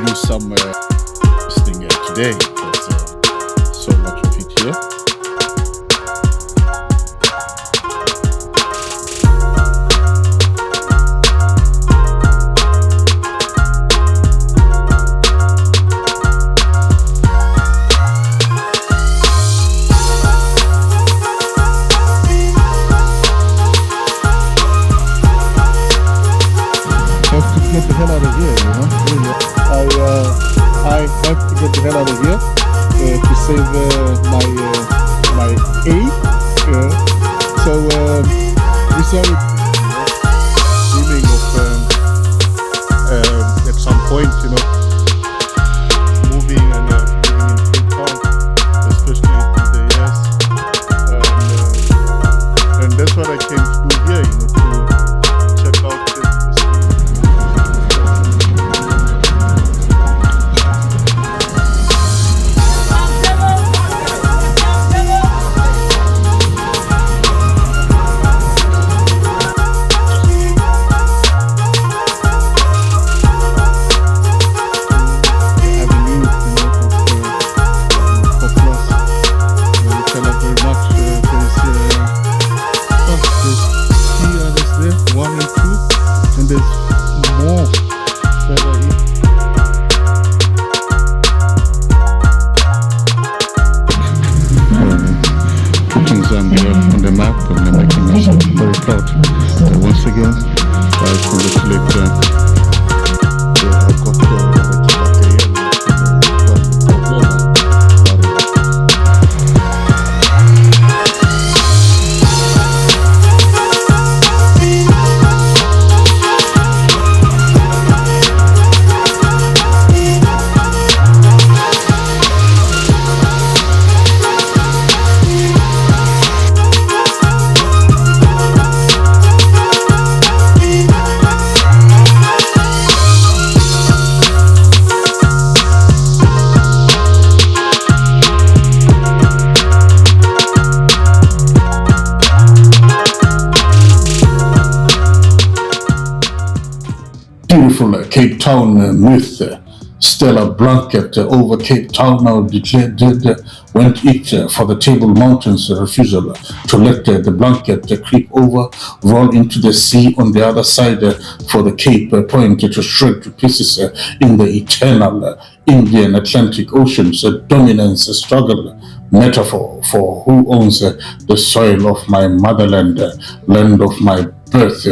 we do some thing today because so much of it here. Get the hell out of here, you know. I have to get the hell out of here to save my aid. So we started dreaming of at some point, you know, moving and living in Cape Town, especially to the US, and that's what I came to do here, you know, to check out the on the map, and they're making us very proud. Once again, I congratulate I've got beautiful Cape Town myth. Stella Blanket over Cape Town now declared went it for the Table Mountains refusal to let the blanket creep over, roll into the sea on the other side for the Cape Point to shred to pieces in the eternal Indian Atlantic Ocean's dominance struggle. Metaphor for who owns the soil of my motherland, land of my birth.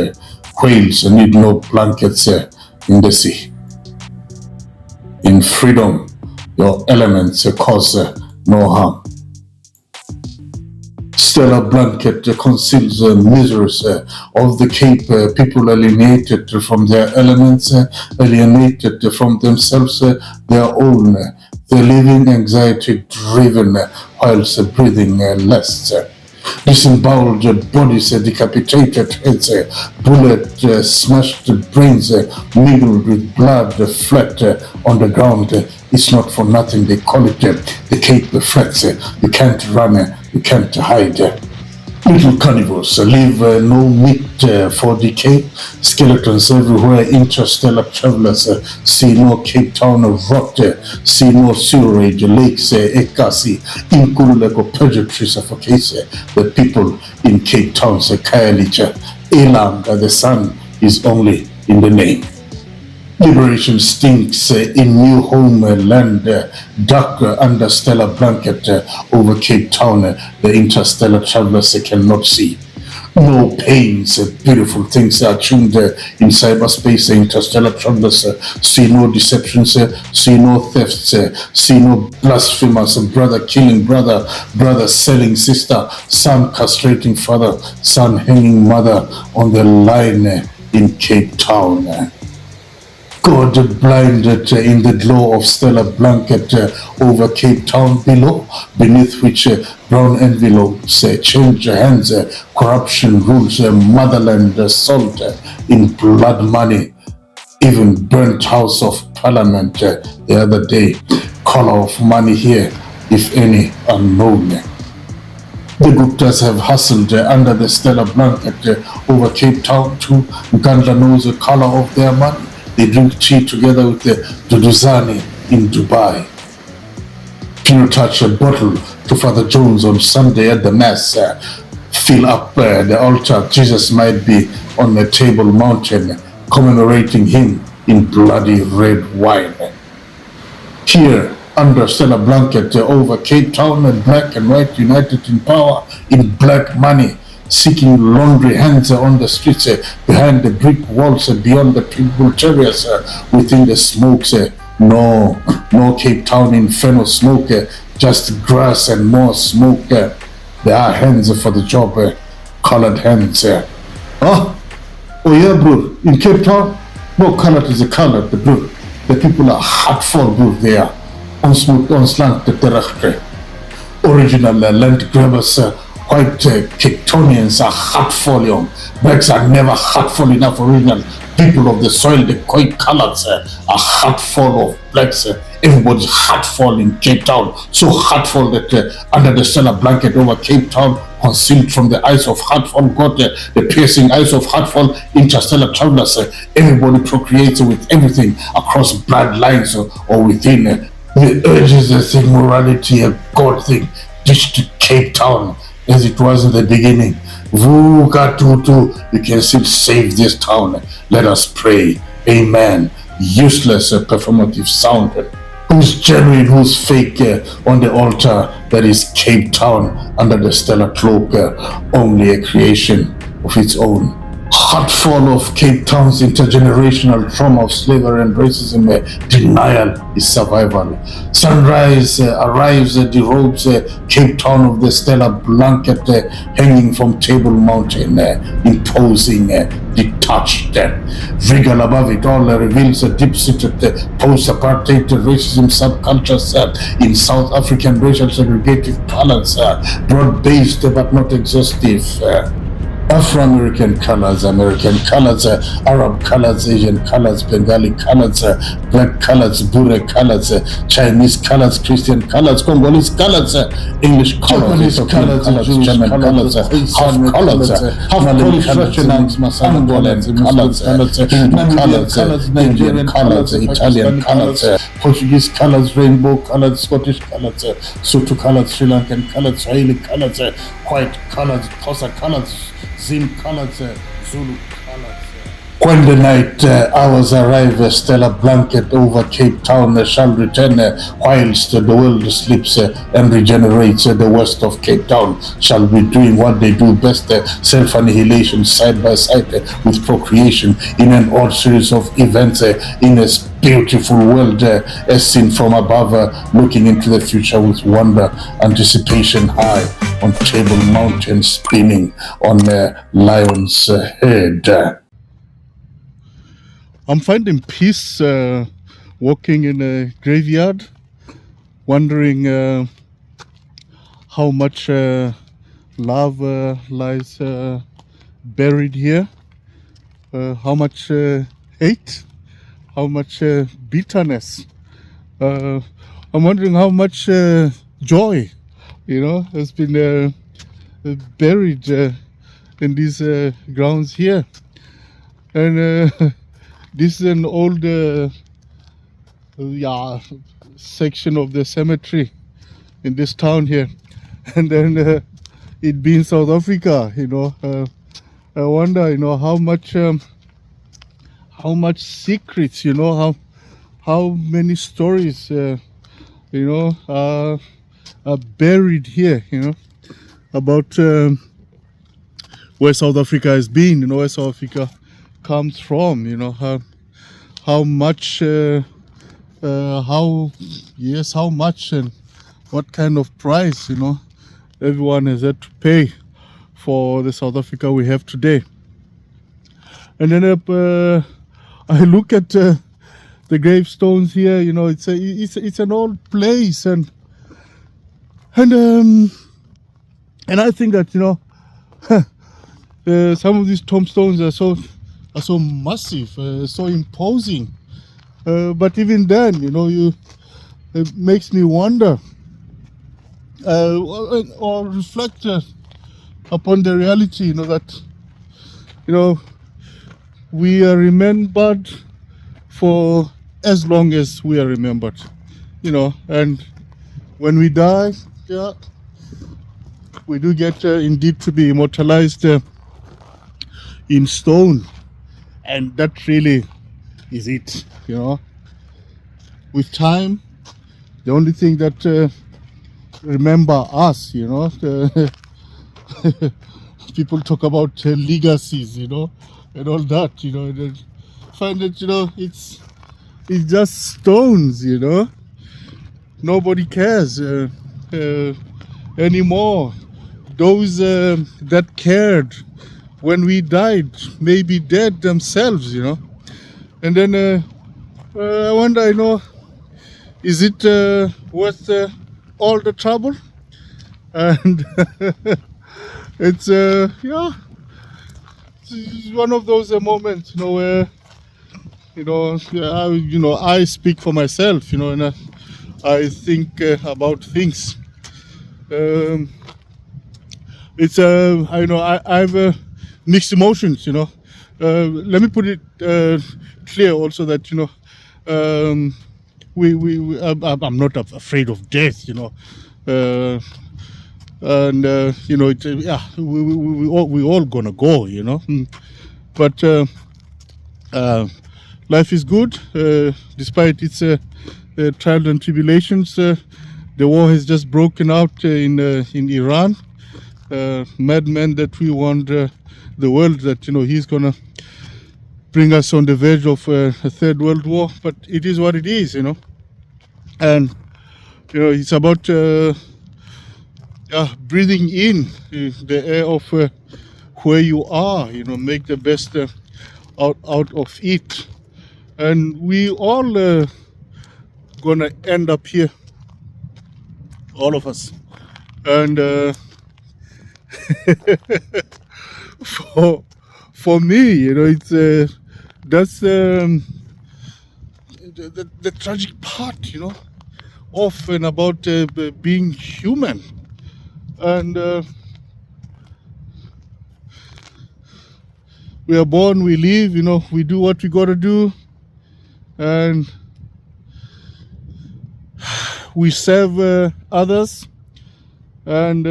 Whales need no blankets in the sea. In freedom, your elements cause no harm. Stella Blanket conceals the miseries of the Cape people, alienated from their elements, alienated from themselves, their own. They're living anxiety-driven whilst breathing less. Disemboweled bodies, decapitated heads, bullet smashed brains, mingled with blood, flat on the ground. It's not for nothing they call it the Cape Flats. You can't run, you can't hide. Little carnivores leave no meat for decay. Skeletons everywhere. Interstellar travelers see no Cape Town rot, see no sewerage, lakes, ekasi, inkululeko purgatory suffocates the people in Cape Town's Khayelitsha. Elang, the sun is only in the name. Liberation stinks in new homeland, dark under stellar blanket over Cape Town. The interstellar travelers cannot see. No pains, beautiful things are tuned in cyberspace. Interstellar travelers see no deceptions, see no thefts, see no blasphemous, brother killing brother, brother selling sister, son castrating father, son hanging mother on the line in Cape Town. God blinded in the glow of stellar blanket over Cape Town below, beneath which brown envelopes change hands, corruption rules, motherland salt in blood money, even burnt House of Parliament the other day. Color of money here, if any, unknown. The Guptas have hustled under the stellar blanket over Cape Town too. Gandla knows the color of their money. They drink tea together with the Duduzani in Dubai. People touch a bottle to Father Jones on Sunday at the Mass. Fill up the altar. Jesus might be on the Table Mountain commemorating him in bloody red wine. Here, under Stella Blanket, over Cape Town, black and white united in power, in black money, seeking laundry hands on the streets, behind the brick walls, beyond the pitbull terriers, within the smokes. No Cape Town inferno smoke, just grass and more smoke. There are hands for the job, colored hands. Oh yeah, bro, in Cape Town, no colored is a colored, bro. The people are heartful, bro, there. On slant, the terrain. Original land grabbers, white Cape Townians are heartful, young. Blacks are never heartful enough, original. People of the soil, the white colors are heartful of blacks. Everybody's heartful in Cape Town. So heartful that under the Stella Blanket over Cape Town, concealed from the eyes of heartful God, the piercing eyes of heartful interstellar travelers, everybody procreates with everything across bloodlines or within. The urges a thing, morality, a God thing, ditched to Cape Town as it was in the beginning. Vukatutu, you can still save this town. Let us pray. Amen. Useless performative sound. Who's genuine, who's fake on the altar that is Cape Town under the stellar cloak, only a creation of its own. Heartful of Cape Town's intergenerational trauma of slavery and racism, denial is survival. Sunrise arrives, derobes Cape Town of the stellar blanket hanging from Table Mountain, imposing detached. Regal above it all reveals a deep-seated post-apartheid racism subcultures in South African racial segregative balance, broad-based but not exhaustive. Afro-American colors, American colors, Arab colors, Asian colors, Bengali colors, black colors, Bure colors, Chinese colors, Christian colors, Congolese colors, English colors, German colors, half colors, half Polish, Russian, Angolan colors, Hindu colors, Nigerian colors, Italian colors, Portuguese colors, rainbow colors, Scottish colors, Sotho colors, Sri Lankan colors, Swahili colors, white colors, Xhosa colors, Zim colors, Zulu colors. When the night hours arrive, Stella Blanket over Cape Town shall return whilst the world sleeps and regenerates. The west of Cape Town shall be doing what they do best, self-annihilation side by side with procreation in an odd series of events in a beautiful world as seen from above, looking into the future with wonder, anticipation high on Table Mountain, spinning on a lion's head. I'm finding peace walking in a graveyard, wondering how much love lies buried here, how much hate, how much bitterness. I'm wondering how much joy, has been buried in these grounds here. And this is an old section of the cemetery in this town here. And then it being South Africa, I wonder, how much secrets, how many stories, are buried here, about where South Africa has been, where South Africa comes from, how much and what kind of price, everyone has had to pay for the South Africa we have today. And then I look at the gravestones here, it's an old place, and I think that some of these tombstones are so massive, so imposing. But even then, it makes me wonder or reflect upon the reality, that we are remembered for as long as we are remembered, and when we die, yeah, we do get indeed to be immortalized in stone, and that really is it. With time, the only thing that remember us, people talk about legacies, and all that, and I find that it's just stones, nobody cares anymore. Those that cared when we died may be dead themselves, and then I wonder, is it worth all the trouble? And it's it's one of those moments, where I speak for myself, and I think about things. It's I have mixed emotions. Let me put it clear also that I'm not afraid of death. And we all gonna go. But life is good despite its trials and tribulations. The war has just broken out in Iran. Madman that we want the world that he's gonna bring us on the verge of a third world war, but it is what it is, and it's about breathing in the air of where you are, make the best out of it, and we all gonna end up here, all of us, and for me, it's that's the tragic part, of and about being human, and we are born, we live, we do what we gotta do, and we serve others. And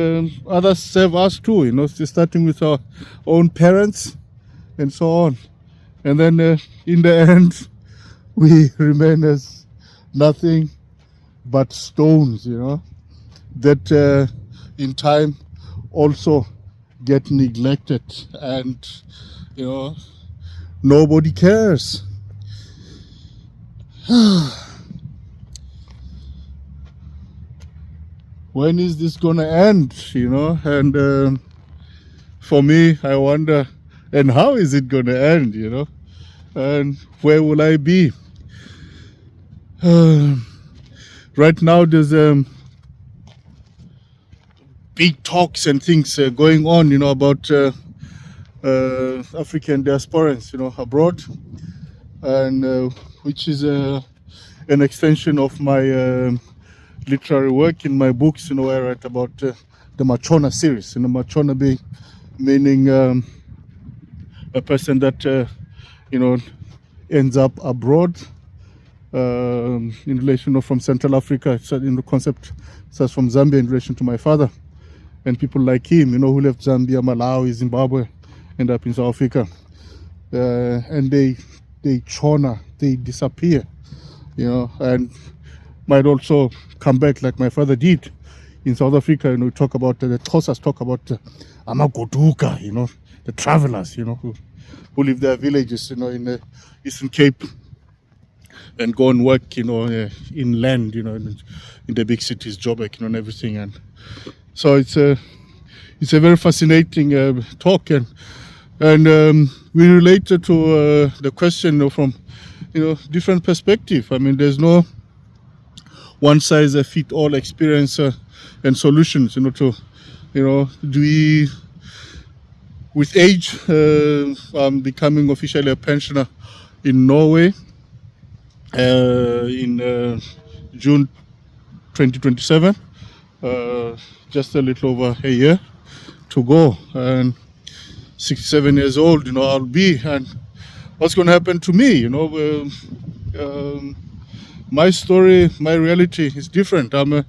others serve us too, starting with our own parents and so on. And then in the end, we remain as nothing but stones, that in time also get neglected, and, nobody cares. When is this gonna end, and for me, I wonder, and how is it gonna end, and where will I be? Right now there's big talks and things going on, about African diasporans, abroad, and which is an extension of my literary work in my books, where I write about the Machona series. Machona being meaning a person that ends up abroad, in relation from Central Africa. So in the concept starts from Zambia in relation to my father, and people like him, who left Zambia, Malawi, Zimbabwe, end up in South Africa, and they chona, they disappear, and might also come back like my father did in South Africa. We talk about the Xhosas talk about amagoduka, the travelers, who leave their villages, in the Eastern Cape, and go and work, inland, in the big cities, Joburg, and everything. And so it's a very fascinating talk, and we related to the question, from different perspective. I mean, there's no one size fit all experience and solutions, to do we, with age, I'm becoming officially a pensioner in Norway in June 2027, just a little over a year to go, and 67 years old, I'll be, and what's going to happen to me, My story, my reality is different. I'm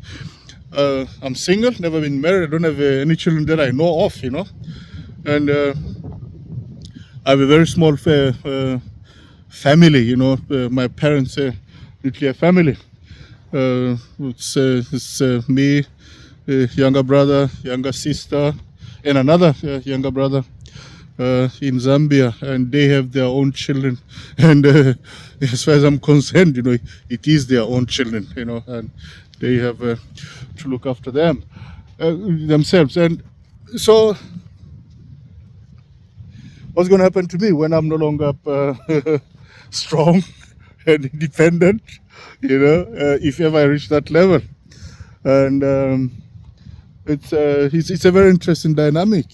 single, never been married. I don't have any children that I know of, and I have a very small family. My parents nuclear family. It's me, younger brother, younger sister, and another younger brother in Zambia, and they have their own children. And as far as I'm concerned, it is their own children, and they have to look after them themselves. And so, what's going to happen to me when I'm no longer strong and independent? If ever I reach that level, and it's a very interesting dynamic.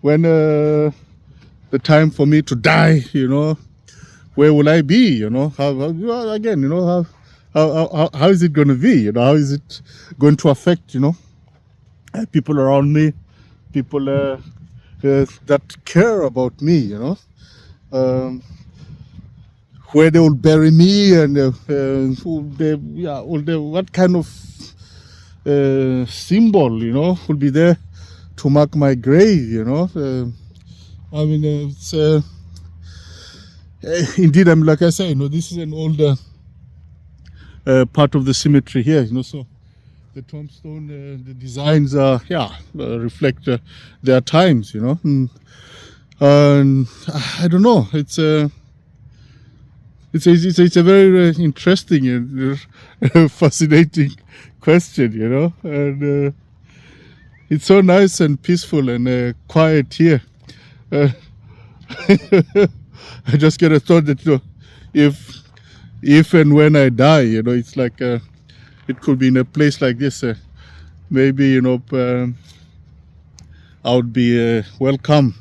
When the time for me to die, where will I be? How is it going to be? How is it going to affect people around me, people that care about me? Where they will bury me, and what kind of symbol will be there to mark my grave. It's indeed, like I say, this is an older part of the cemetery here. So the tombstone, the designs are reflect their times. And I don't know. It's a very interesting and fascinating question, and it's so nice and peaceful and quiet here. I just get a thought that if and when I die, it's like it could be in a place like this. Maybe I would be welcomed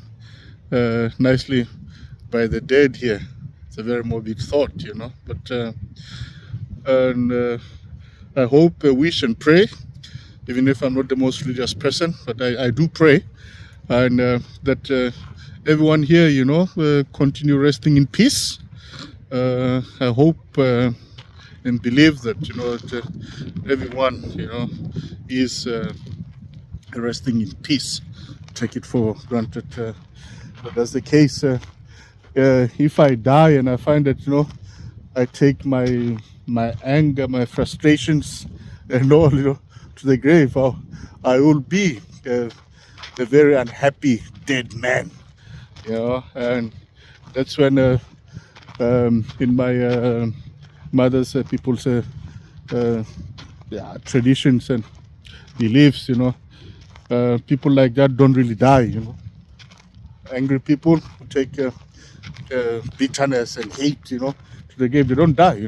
nicely by the dead here. It's a very morbid thought, but and I hope, wish and pray, even if I'm not the most religious person, but I do pray, and that everyone here, continue resting in peace. I hope and believe that, that everyone, is resting in peace. Take it for granted that that's the case. If I die and I find that, I take my anger, my frustrations, and all, to the grave, I will be a very unhappy dead man, and that's when in my mother's people's traditions and beliefs, people like that don't really die, angry people who take bitterness and hate, to the grave, they don't die,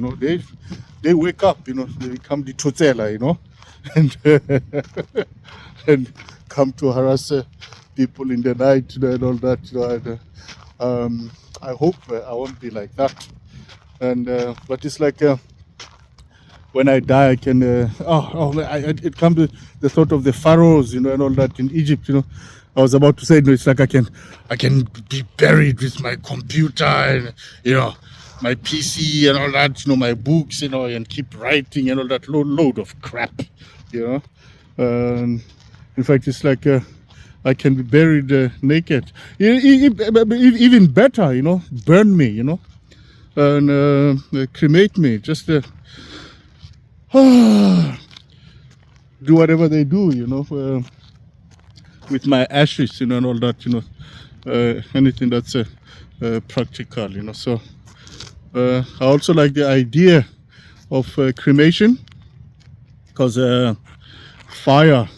they wake up, they become the Totela, and and come to harass people in the night, and all that, and I hope I won't be like that. And but it's like when I die, I can it comes to the thought of the pharaohs, and all that in Egypt. I was about to say, it's like I can be buried with my computer and my PC and all that, my books, and keep writing and all that load of crap, in fact, it's like I can be buried naked. Even better, burn me, and cremate me. Just do whatever they do, with my ashes, and all that, anything that's practical, So I also like the idea of cremation, because fire,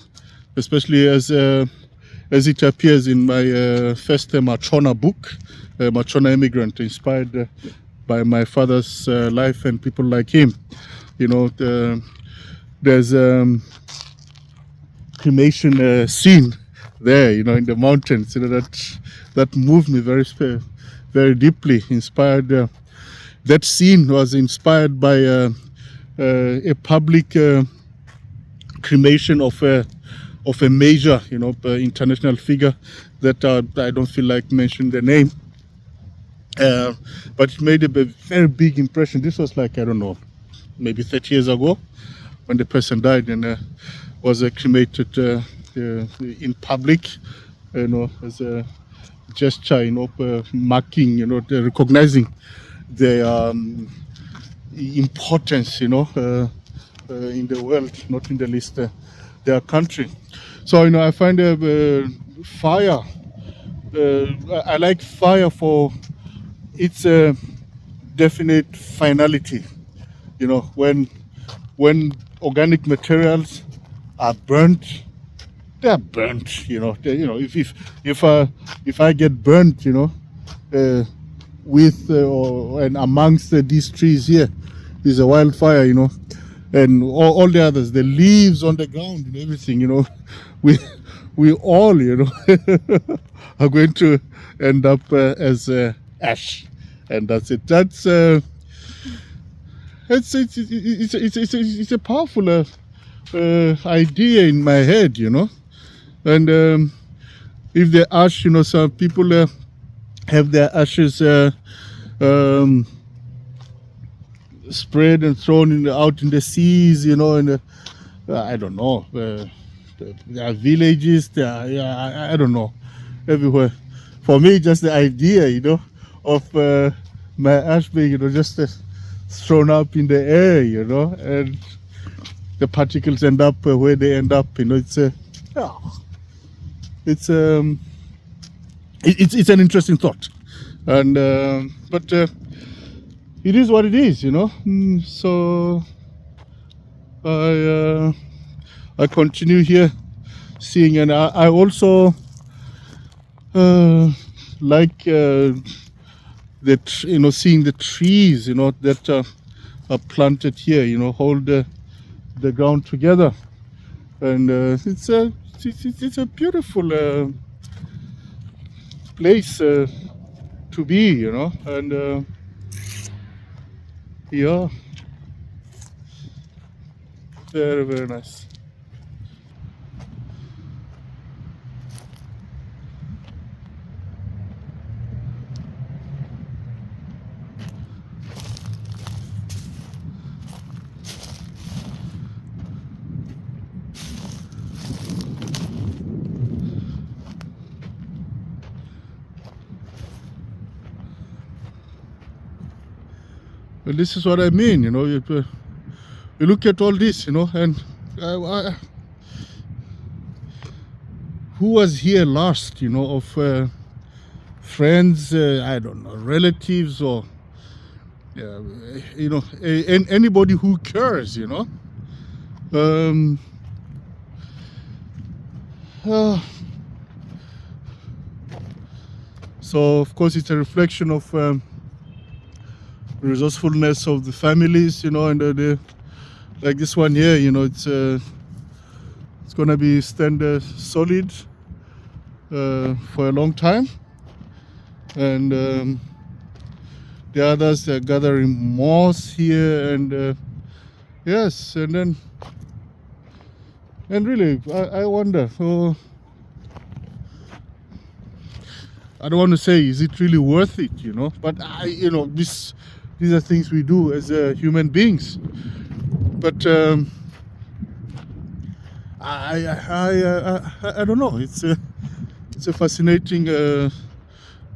especially as it appears in my first Machona book, Machona Immigrant, inspired by my father's life and people like him. There's cremation scene there, in the mountains, that moved me very, very deeply. Inspired. That scene was inspired by a public cremation of a major, international figure that I don't feel like mentioning the name. But it made a very big impression. This was like, I don't know, maybe 30 years ago when the person died, and was cremated in public, as a gesture, marking, recognizing their importance, in the world, not in the least their country. So, I find fire. I like fire for its definite finality. When organic materials are burnt, they are burnt. If I get burnt, with or and amongst these trees here is a wildfire, and all the others, the leaves on the ground and everything, we all, are going to end up as ash, and that's it. That's it's a powerful idea in my head, and if the ash, some people have their ashes spread and thrown out in the seas, and I don't know, there are villages, I don't know, everywhere. For me, just the idea, of my ash being, just thrown up in the air, and the particles end up where they end up, it's an interesting thought, and but it is what it is, So I continue here seeing, and I also like seeing the trees, that are planted here, hold the ground together, and it's a beautiful place to be, and yeah, very, very nice. Well, this is what I mean, you look at all this, and who was here last, of friends, I don't know, relatives, or anybody who cares, so of course it's a reflection of resourcefulness of the families, and like this one here, it's gonna be stand solid for a long time, and the others are gathering moss here, and yes, and really I wonder, I don't want to say is it really worth it, but these are things we do as human beings, but I don't know, it's a fascinating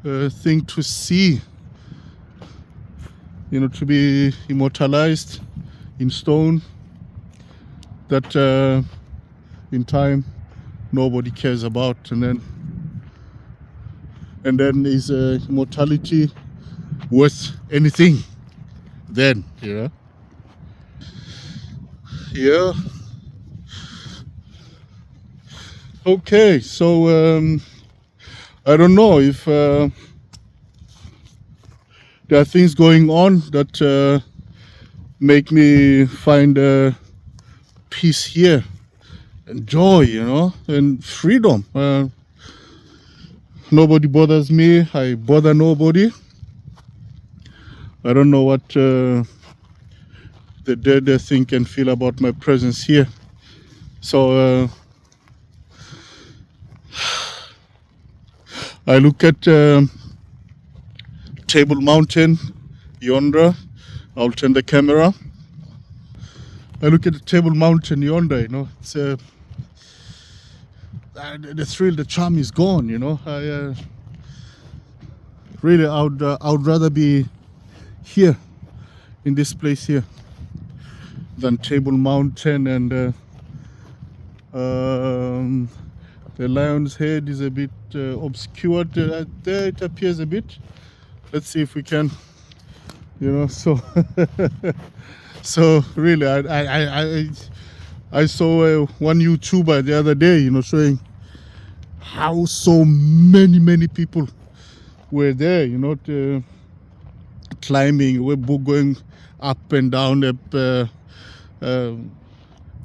thing to see, to be immortalized in stone, that in time nobody cares about, and then is immortality worth anything then, yeah. Okay, so I don't know if there are things going on that make me find peace here and joy, and freedom. Nobody bothers me, I bother nobody. I don't know what the dead think and feel about my presence here. So I look at Table Mountain yonder. I'll turn the camera. I look at the Table Mountain yonder, you know, it's the thrill, the charm is gone, you know. Really, I would rather be here, in this place here, than Table Mountain. And the Lion's Head is a bit obscured there. It appears a bit. Let's see if we can, you know. So so really, I saw one YouTuber the other day, you know, showing how so many people were there, you know, climbing, we're going up and down the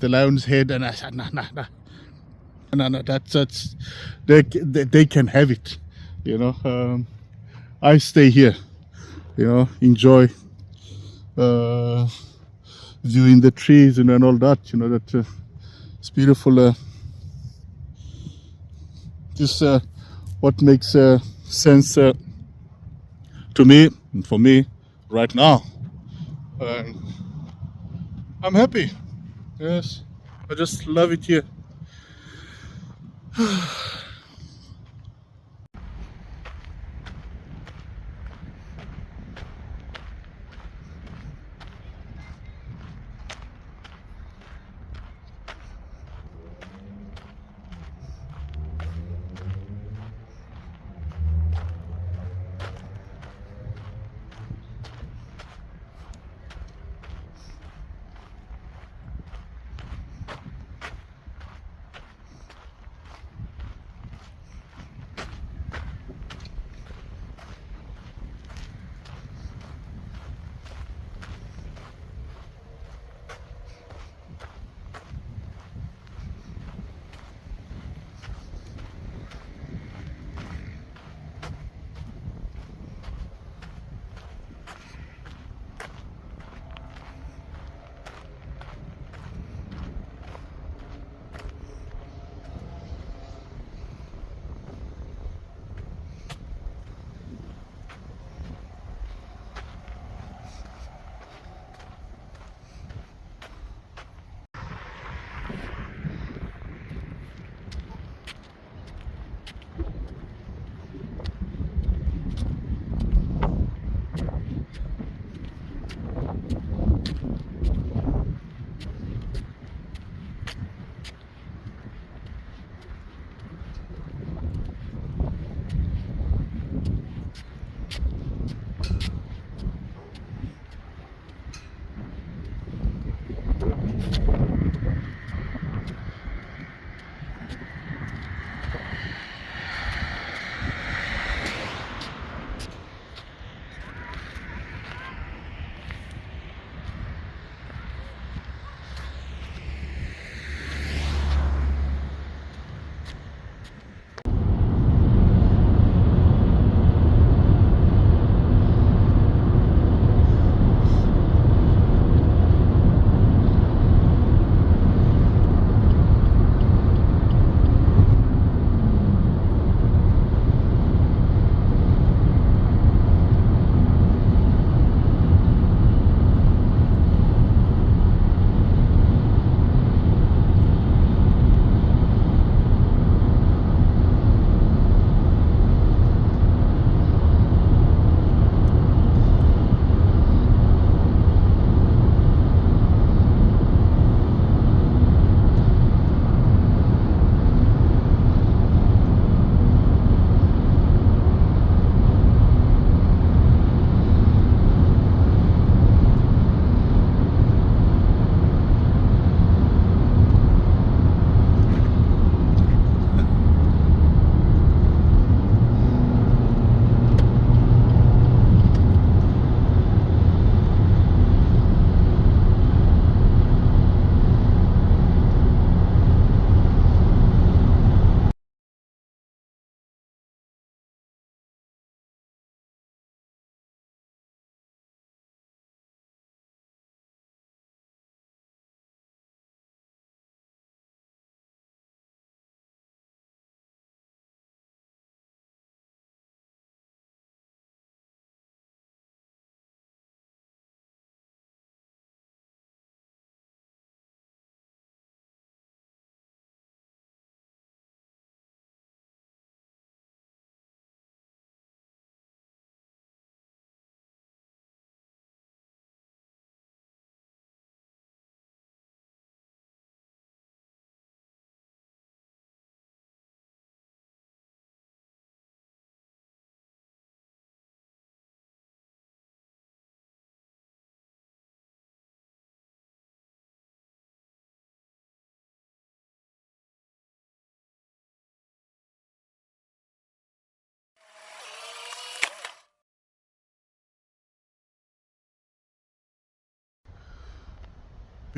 Lion's Head. And I said, no, that's they can have it, you know. I stay here, you know, enjoy viewing the trees and all that, you know. That it's beautiful. This what makes sense to me and for me right now. I'm happy. Yes, I just love it here.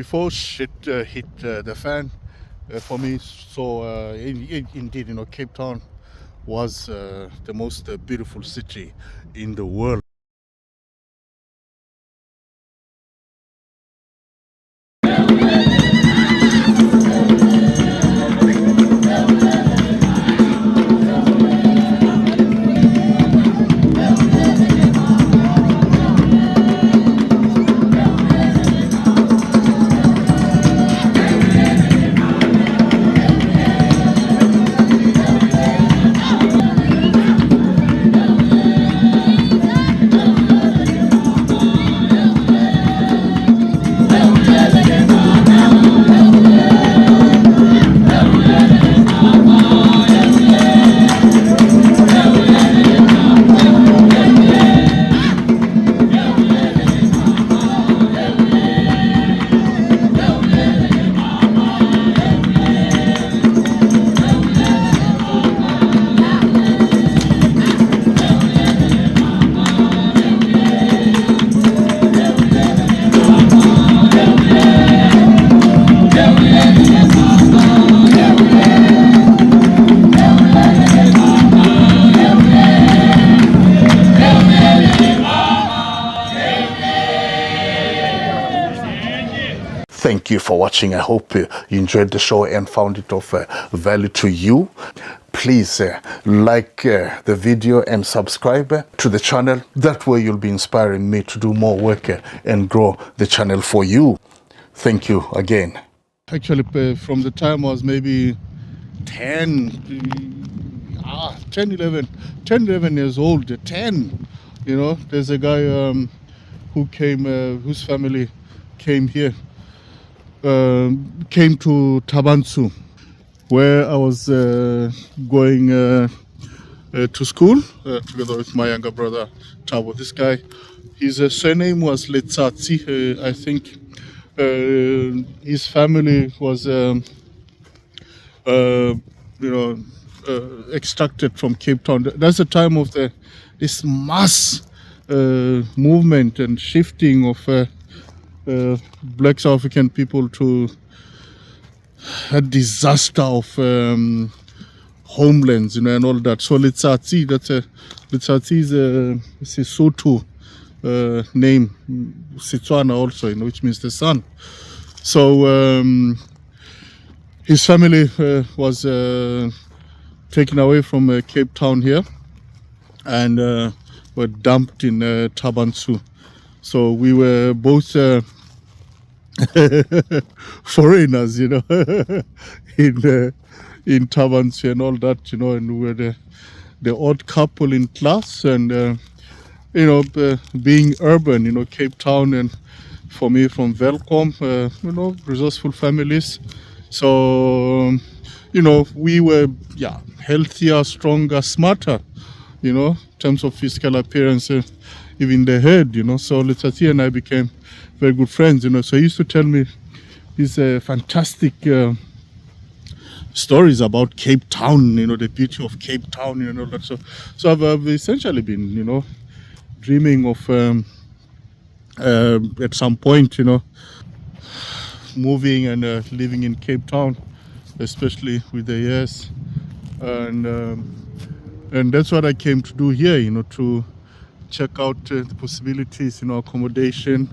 before shit hit the fan for me. So indeed, you know, Cape Town was the most beautiful city in the world. Thank you for watching. I hope you enjoyed the show and found it of value to you. Please like the video and subscribe to the channel. That way you'll be inspiring me to do more work and grow the channel for you. Thank you again. Actually, from the time I was maybe 11 years old, 10, you know, there's a guy who came, whose family came here. Came to Tabansu, where I was going to school together with my younger brother Tabo. This guy, his surname was Letsatsi. I think his family was, extracted from Cape Town. That's the time of this mass movement and shifting of black South African people to a disaster of homelands, you know, and all that. So Letsatsi, Letsatsi is a Sesotho name, Setswana also, you know, which means the sun. So his family was taken away from Cape Town here and were dumped in Tabansu. So we were both foreigners, you know, in Tabansu and all that, you know, and we were the odd couple in class, and you know, being urban, you know, Cape Town, and for me from Welkom, you know, resourceful families. So you know, we were healthier, stronger, smarter, you know, in terms of physical appearance. Even the head, you know. So Letsatsi and I became very good friends, you know. So he used to tell me these fantastic stories about Cape Town, you know, the beauty of Cape Town, you know. So I've essentially been, you know, dreaming of at some point, you know, moving and living in Cape Town, especially with the years, and that's what I came to do here, you know, to check out the possibilities, you know, accommodation,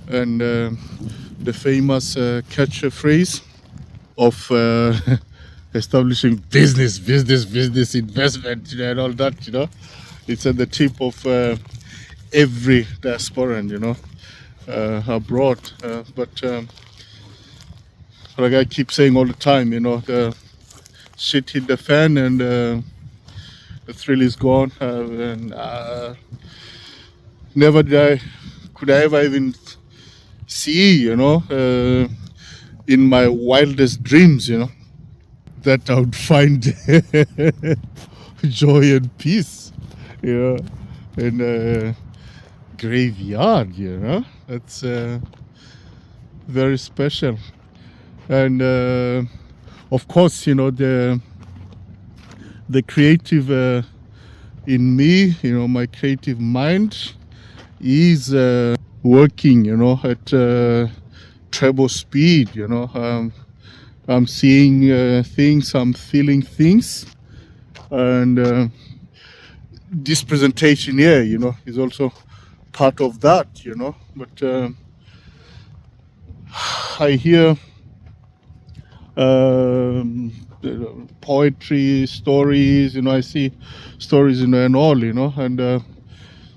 and the famous catchphrase of establishing business investment, you know, and all that, you know. It's at the tip of every diasporan, you know, abroad. But like I keep saying all the time, you know, the shit hit the fan, and the thrill is gone, and never could I ever even see, you know, in my wildest dreams, you know, that I would find joy and peace, you know, in a graveyard, you know. That's very special. And of course, you know, the creative in me, you know, my creative mind is working, you know, at treble speed, you know. I'm seeing things, I'm feeling things, and this presentation here, you know, is also part of that, you know. But I hear poetry, stories, you know, I see stories, you know, and all, you know, and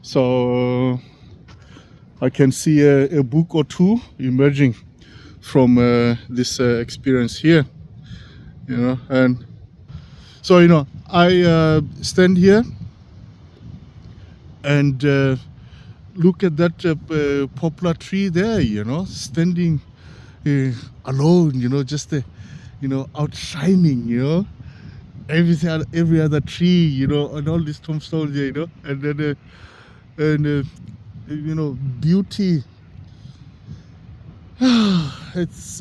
so I can see a book or two emerging from this experience here, you know. And so, you know, I stand here and look at that poplar tree there, you know, standing alone, you know, just you know, outshining, you know, every other tree, you know, and all these tombstones here, you know, and then you know, beauty. It's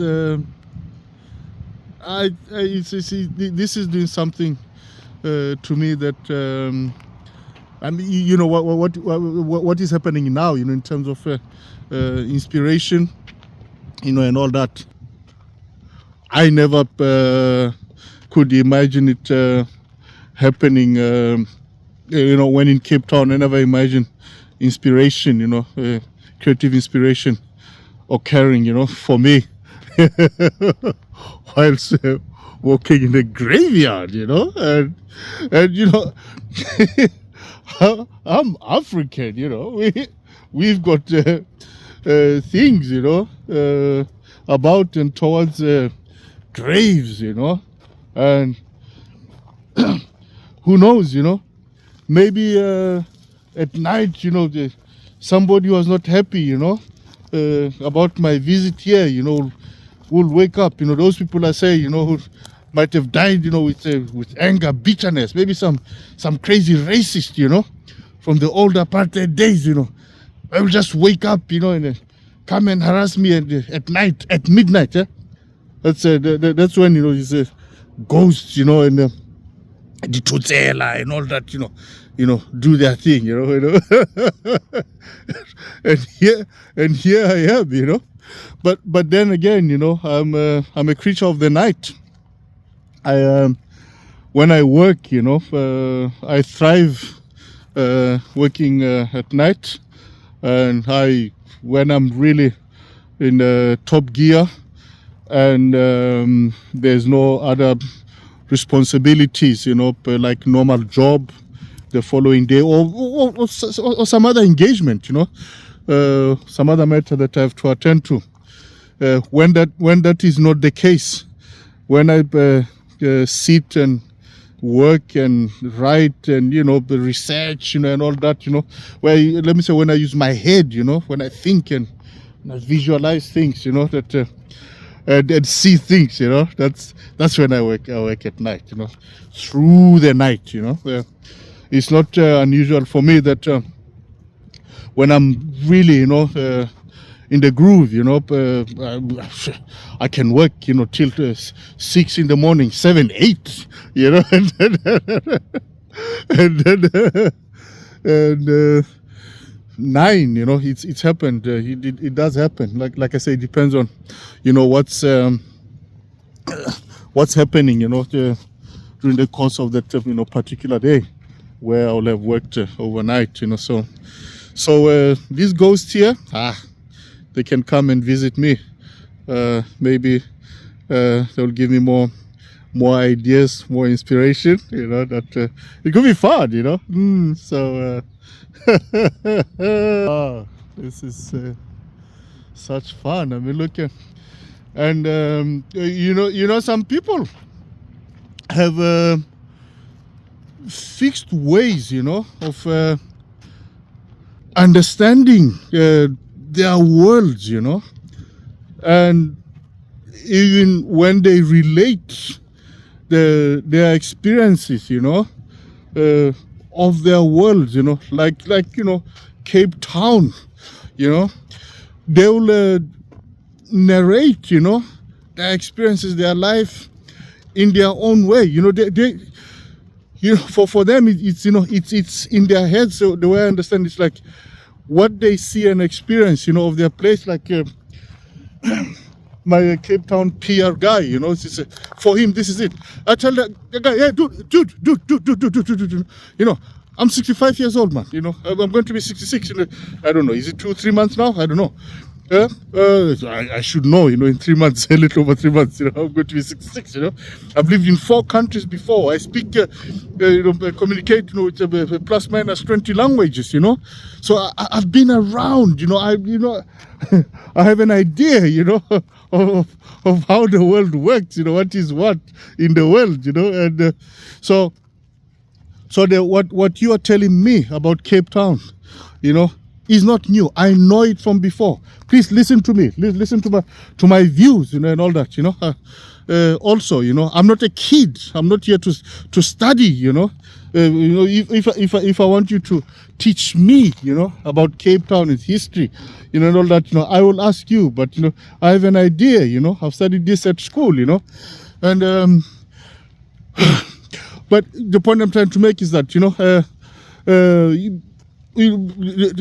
this is doing something to me that I mean, you know, what is happening now, you know, in terms of inspiration, you know, and all that. I never could imagine it happening, you know, when in Cape Town. I never imagined inspiration, you know, creative inspiration occurring, you know, for me whilst walking in the graveyard, you know, and you know, I'm African, you know, we've got things, you know, about and towards graves, you know, and who knows, you know, maybe at night, you know, somebody was not happy, you know, about my visit here, you know, will wake up, you know, those people I say, you know, who might have died, you know, with anger, bitterness, maybe some crazy racist, you know, from the old apartheid days, you know, I will just wake up, you know, and come and harass me at night, at midnight. That's when, you know, these ghosts, you know, and the Tutsela and all that, you know, do their thing, you know. and here I am, you know. But then again, you know, I'm a creature of the night. When I work, you know, I thrive working at night, and when I'm really in top gear, and there's no other responsibilities, you know, like normal job the following day, or some other engagement, you know, some other matter that I have to attend to. When that is not the case, when I sit and work and write and, you know, the research, you know, and all that, you know, let me say, when I use my head, you know, when I think and I visualize things, you know, that and see things, you know, that's when I work at night, you know, through the night, you know. It's not unusual for me that when I'm really, you know, in the groove, you know, I can work, you know, till 6 in the morning, 7, 8, you know, and 9, you know, it's happened. It does happen. Like I say, it depends on, you know, what's happening, you know, during the course of that, you know, particular day, where I'll have worked overnight, you know. So these ghosts here, they can come and visit me. Maybe they'll give me more ideas, more inspiration, you know, that it could be fun, you know. So this is such fun. I mean, look, and you know, some people have fixed ways, you know, of understanding their worlds, you know, and even when they relate their experiences, you know, of their worlds, you know, like you know, Cape Town, you know, they will narrate, you know, their experiences, their life in their own way, you know. They you know, for them, it's you know, it's in their heads. So the way I understand, it's like what they see and experience, you know, of their place. Like my Cape Town PR guy, you know, for him, this is it. I tell the guy, hey, dude, you know, I'm 65 years old, man. You know, I'm going to be 66. You know, I don't know. Is it 2-3 months now? I don't know. I should know, you know, in 3 months, a little over 3 months, you know, I'm going to be 66, you know. I've lived in 4 countries before. I speak, communicate, you know, with plus minus 20 languages, you know. So I've been around, you know, I have an idea, you know, of how the world works, you know, what is what in the world, you know. And so what you are telling me about Cape Town, you know, is not new. I know it from before. Please listen to me. Listen to my views, you know, and all that, you know. Also, you know, I'm not a kid. I'm not here to study, you know. You know, if I want you to teach me, you know, about Cape Town, its history, you know, and all that, you know, I will ask you. But you know, I have an idea, you know. I've studied this at school, you know, and but the point I'm trying to make is that, you know, we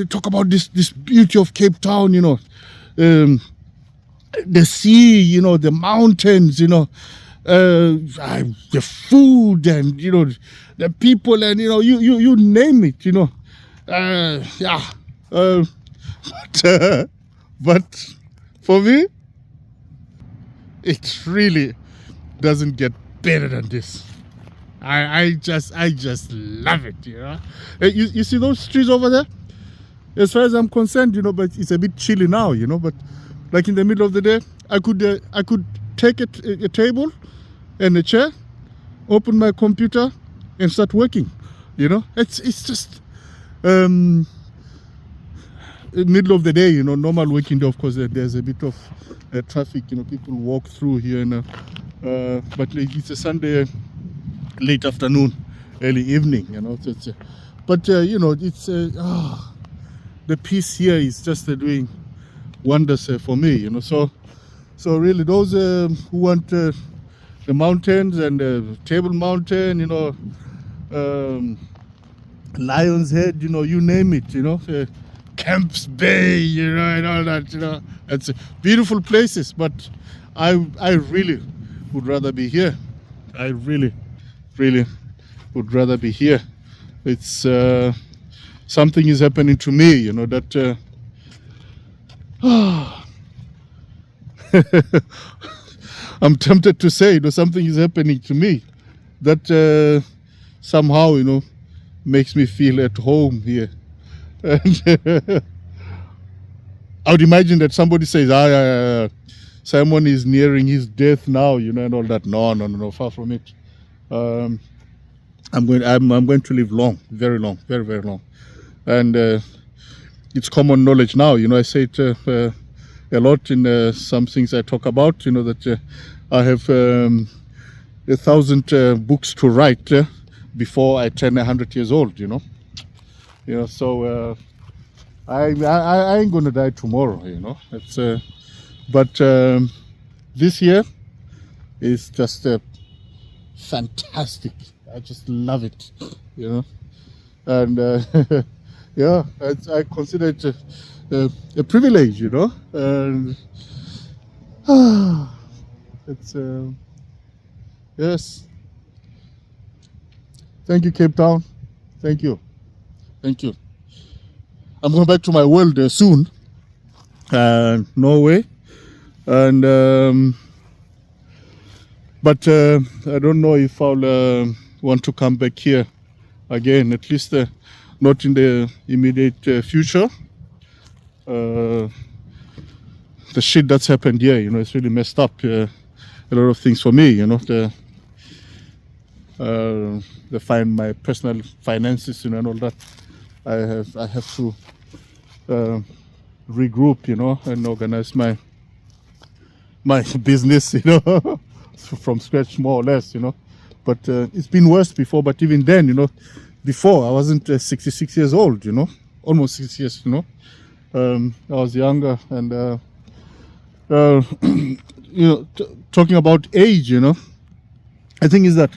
talk about this beauty of Cape Town, you know, the sea, you know, the mountains, you know, the food, and you know, the people, and you know, you name it, you know, yeah. But for me, it really doesn't get better than this. I just love it, you know. You see those trees over there? As far as I'm concerned, you know, but it's a bit chilly now, you know. But like in the middle of the day, I could take a table and a chair, open my computer, and start working. You know, it's just middle of the day, you know, normal working day. Of course, there's a bit of traffic. You know, people walk through here, and but it's a Sunday. Late afternoon, early evening, you know. But you know, it's the peace here is just doing wonders for me, you know. So really, those who want the mountains and Table Mountain, you know, Lion's Head, you know, you name it, you know, Camps Bay, you know, and all that, you know. It's beautiful places, but I really would rather be here. I really would rather be here. It's something is happening to me, you know, that I'm tempted to say, you know, something is happening to me that somehow, you know, makes me feel at home here. And I would imagine that somebody says, Simon is nearing his death now, you know, and all that. No, far from it. I'm going to live long, very long, very, very long. And it's common knowledge now, you know. I say it a lot in some things I talk about, you know, that I have 1,000 books to write before I turn 100 years old, you know. So I ain't gonna die tomorrow, you know. It's but this year is just fantastic. I just love it, you know. And yeah, I consider it a privilege, you know. And it's yes. Thank you, Cape Town. Thank you. I'm going back to my world soon, Norway, and but I don't know if I'll want to come back here again. At least not in the immediate future. The shit that's happened here, you know, it's really messed up a lot of things for me, you know. My personal finances, you know, and all that. I have to regroup, you know, and organize my business, you know, from scratch, more or less, you know. But it's been worse before. But even then, you know, before I wasn't 66 years old, you know, almost 6 years, you know. I was younger, and you know, talking about age, you know, I think is that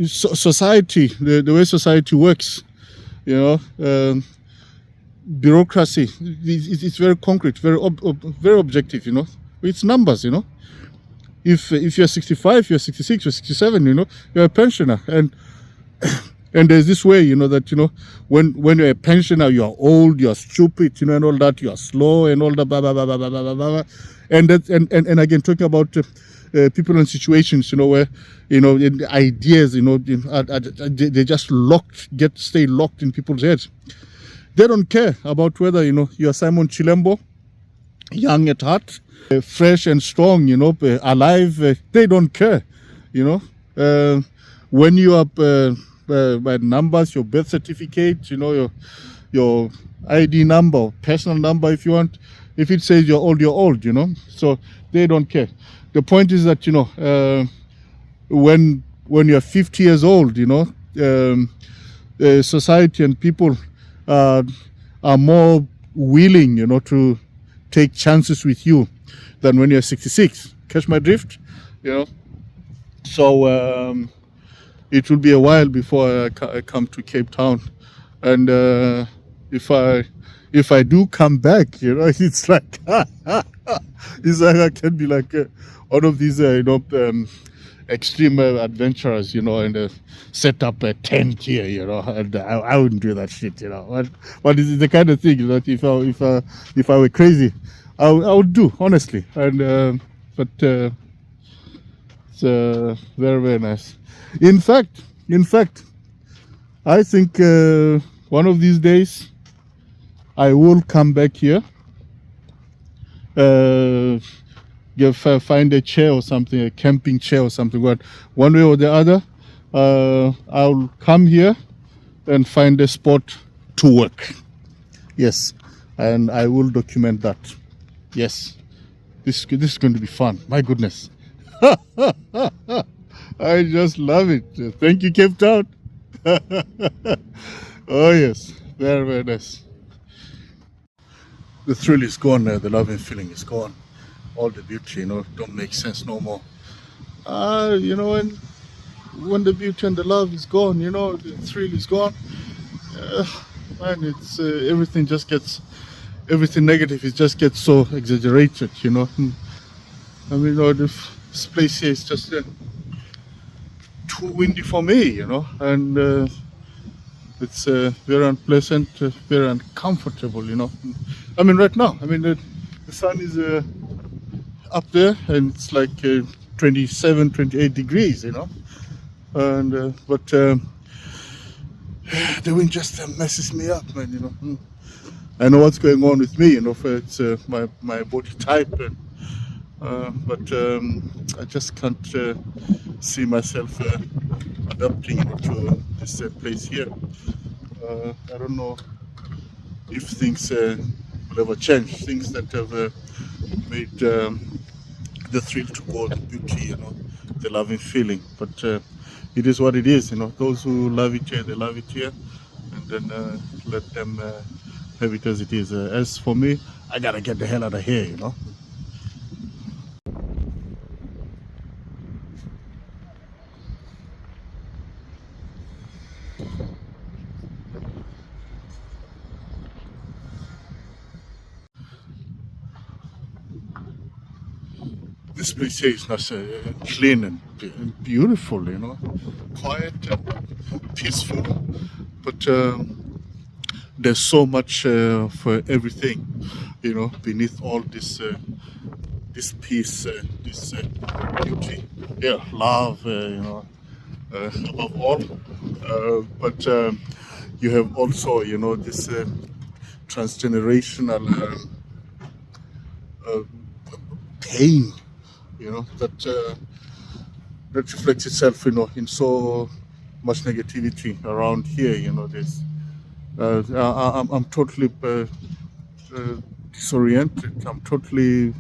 society, the way society works, you know, bureaucracy. It's very concrete, very objective. It's numbers. If you're 65, you're 66, you're 67, you're a pensioner, and there's this way, that when you're a pensioner, you're old, you're stupid, and all that, you're slow, and all that, blah blah blah blah blah blah blah, blah. And that, and again, talking about people in situations, where in ideas, they just stay locked in people's heads. They don't care about whether you're Simon Chilembo, young at heart, fresh and strong, alive. They don't care, when you are by numbers, your birth certificate, your ID number, or personal number, if you want. If it says you're old, you're old. So they don't care. The point is that when you're 50 years old, society and people are more willing, to take chances with you than when you're 66. Catch my drift? So it will be a while before I come to Cape Town, and if I do come back, it's like it's like I can be like one of these extreme adventurers, and set up a tent here, and I wouldn't do that shit, But it's the kind of thing that if I were crazy, I would do, honestly. And but it's very, very nice. In fact, I think one of these days I will come back here, find a chair or something, a camping chair or something. But one way or the other, I'll come here and find a spot to work. Yes, and I will document that. Yes, this is going to be fun. My goodness. I just love it. Thank you, Cape Town. Oh yes, very, very nice. The thrill is gone now. The loving feeling is gone. All the beauty, don't make sense no more. When the beauty and the love is gone, the thrill is gone. Man, it's everything negative. It just gets so exaggerated, I mean, this place here is just too windy for me, and it's very unpleasant, very uncomfortable, I mean, right now, the sun is up there, and it's like 27, 28 degrees, and but the wind just messes me up, man. I know what's going on with me, it's my body type, but I just can't see myself adapting to this place here. I don't know if things will ever change, things that have made the thrill to go, the beauty, the loving feeling. But it is what it is, those who love it here, they love it here, and then let them have it as it is. As for me, I gotta get the hell out of here, This place here is nice, clean and beautiful, quiet and peaceful. But there's so much for everything, beneath all this peace, this beauty, love, above all. But you have also, this transgenerational pain, that reflects itself, in so much negativity around here. There's I'm totally disoriented. I'm totally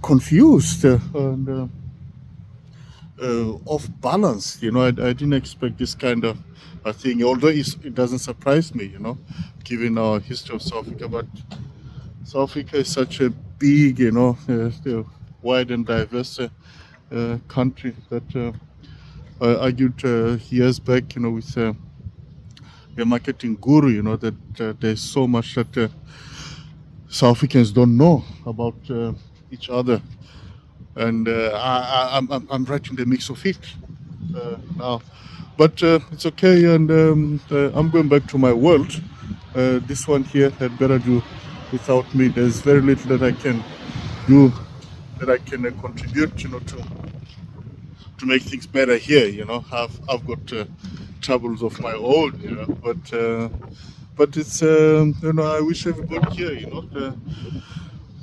confused and off balance. I didn't expect this kind of a thing, although it doesn't surprise me, given our history of South Africa. But South Africa is such a big, wide and diverse country that I argued years back, with a marketing guru, you know, that there's so much that South Africans don't know about each other, and I'm right in the mix of it now. But it's okay, and I'm going back to my world. This one here had better do without me. There's very little that I can do, that I can contribute, you know, to make things better here. You know, I've got troubles of my own, you know, but it's you know, I wish everybody here, you know,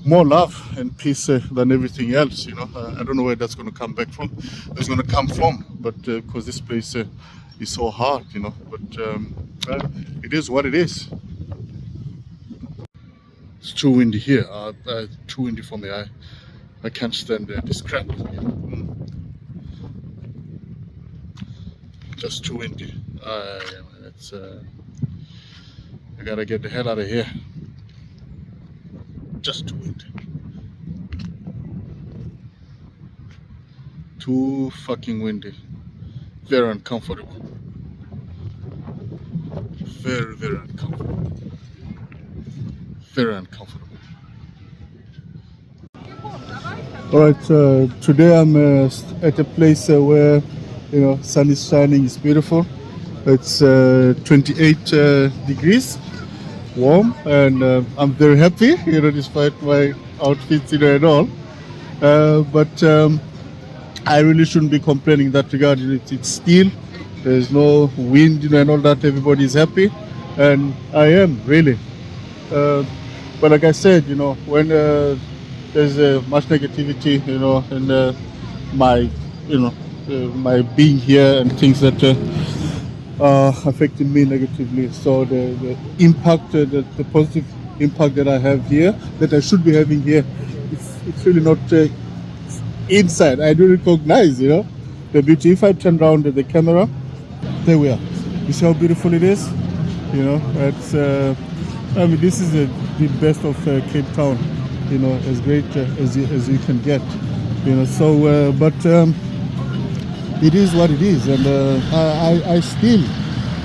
more love and peace than everything else. You know, I don't know where that's going to come back from. It's going to come from, but because this place is so hard, you know. But it is what it is. It's too windy here. Too windy for me. I can't stand this crap. Just too windy. It's I gotta get the hell out of here. Just too windy. Too fucking windy. Very uncomfortable. Very, very uncomfortable. Very uncomfortable. Alright, today I'm at a place where, you know, sun is shining, it's beautiful. It's 28 degrees, warm, and I'm very happy, you know, despite my outfits, you know, and all. But I really shouldn't be complaining in that regard. It's still, there's no wind, you know, and all that. Everybody's happy, and I am really. But like I said, you know, when there's much negativity, you know, and my, you know, my being here and things that are affecting me negatively. So the impact, the positive impact that I have here, that I should be having here, it's really not inside. I do recognize, you know, the beauty. If I turn around the camera, there we are. You see how beautiful it is? You know, it's. I mean, this is the best of Cape Town. You know, as great as you can get. You know, so but it is what it is, and I still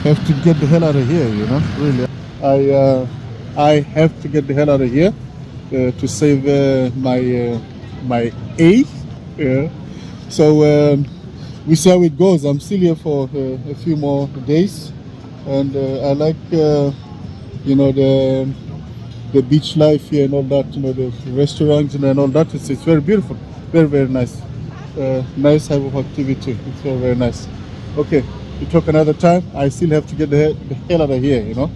have to get the hell out of here. You know, really, I have to get the hell out of here to save my A. Yeah. So we see how it goes. I'm still here for a few more days, and I like you know, the beach life here and all that. You know, the restaurants and all that. It's very beautiful, very, very nice. Nice type of activity. It's very, very nice. Okay, we talk another time. I still have to get the hell out of here. You know.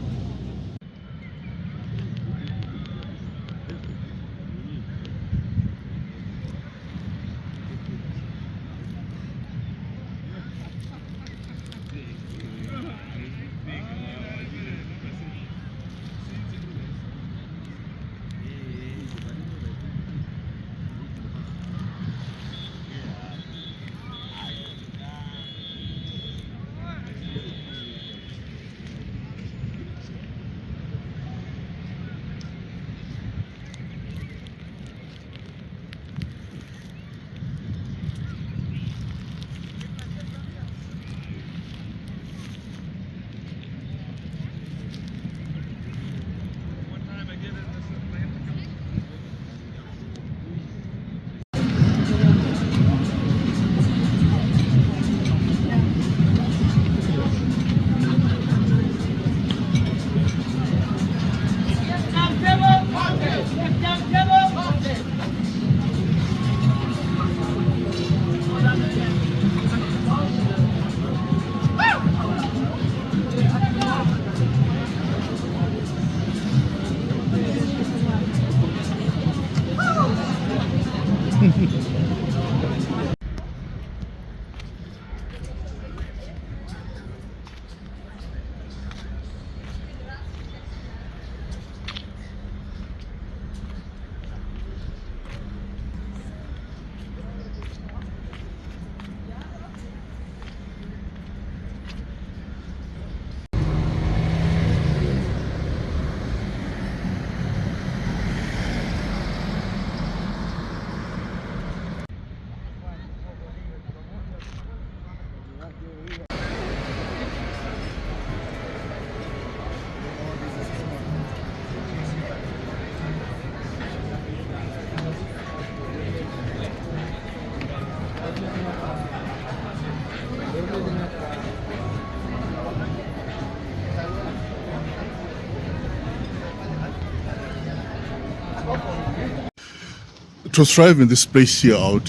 to thrive in this place here, I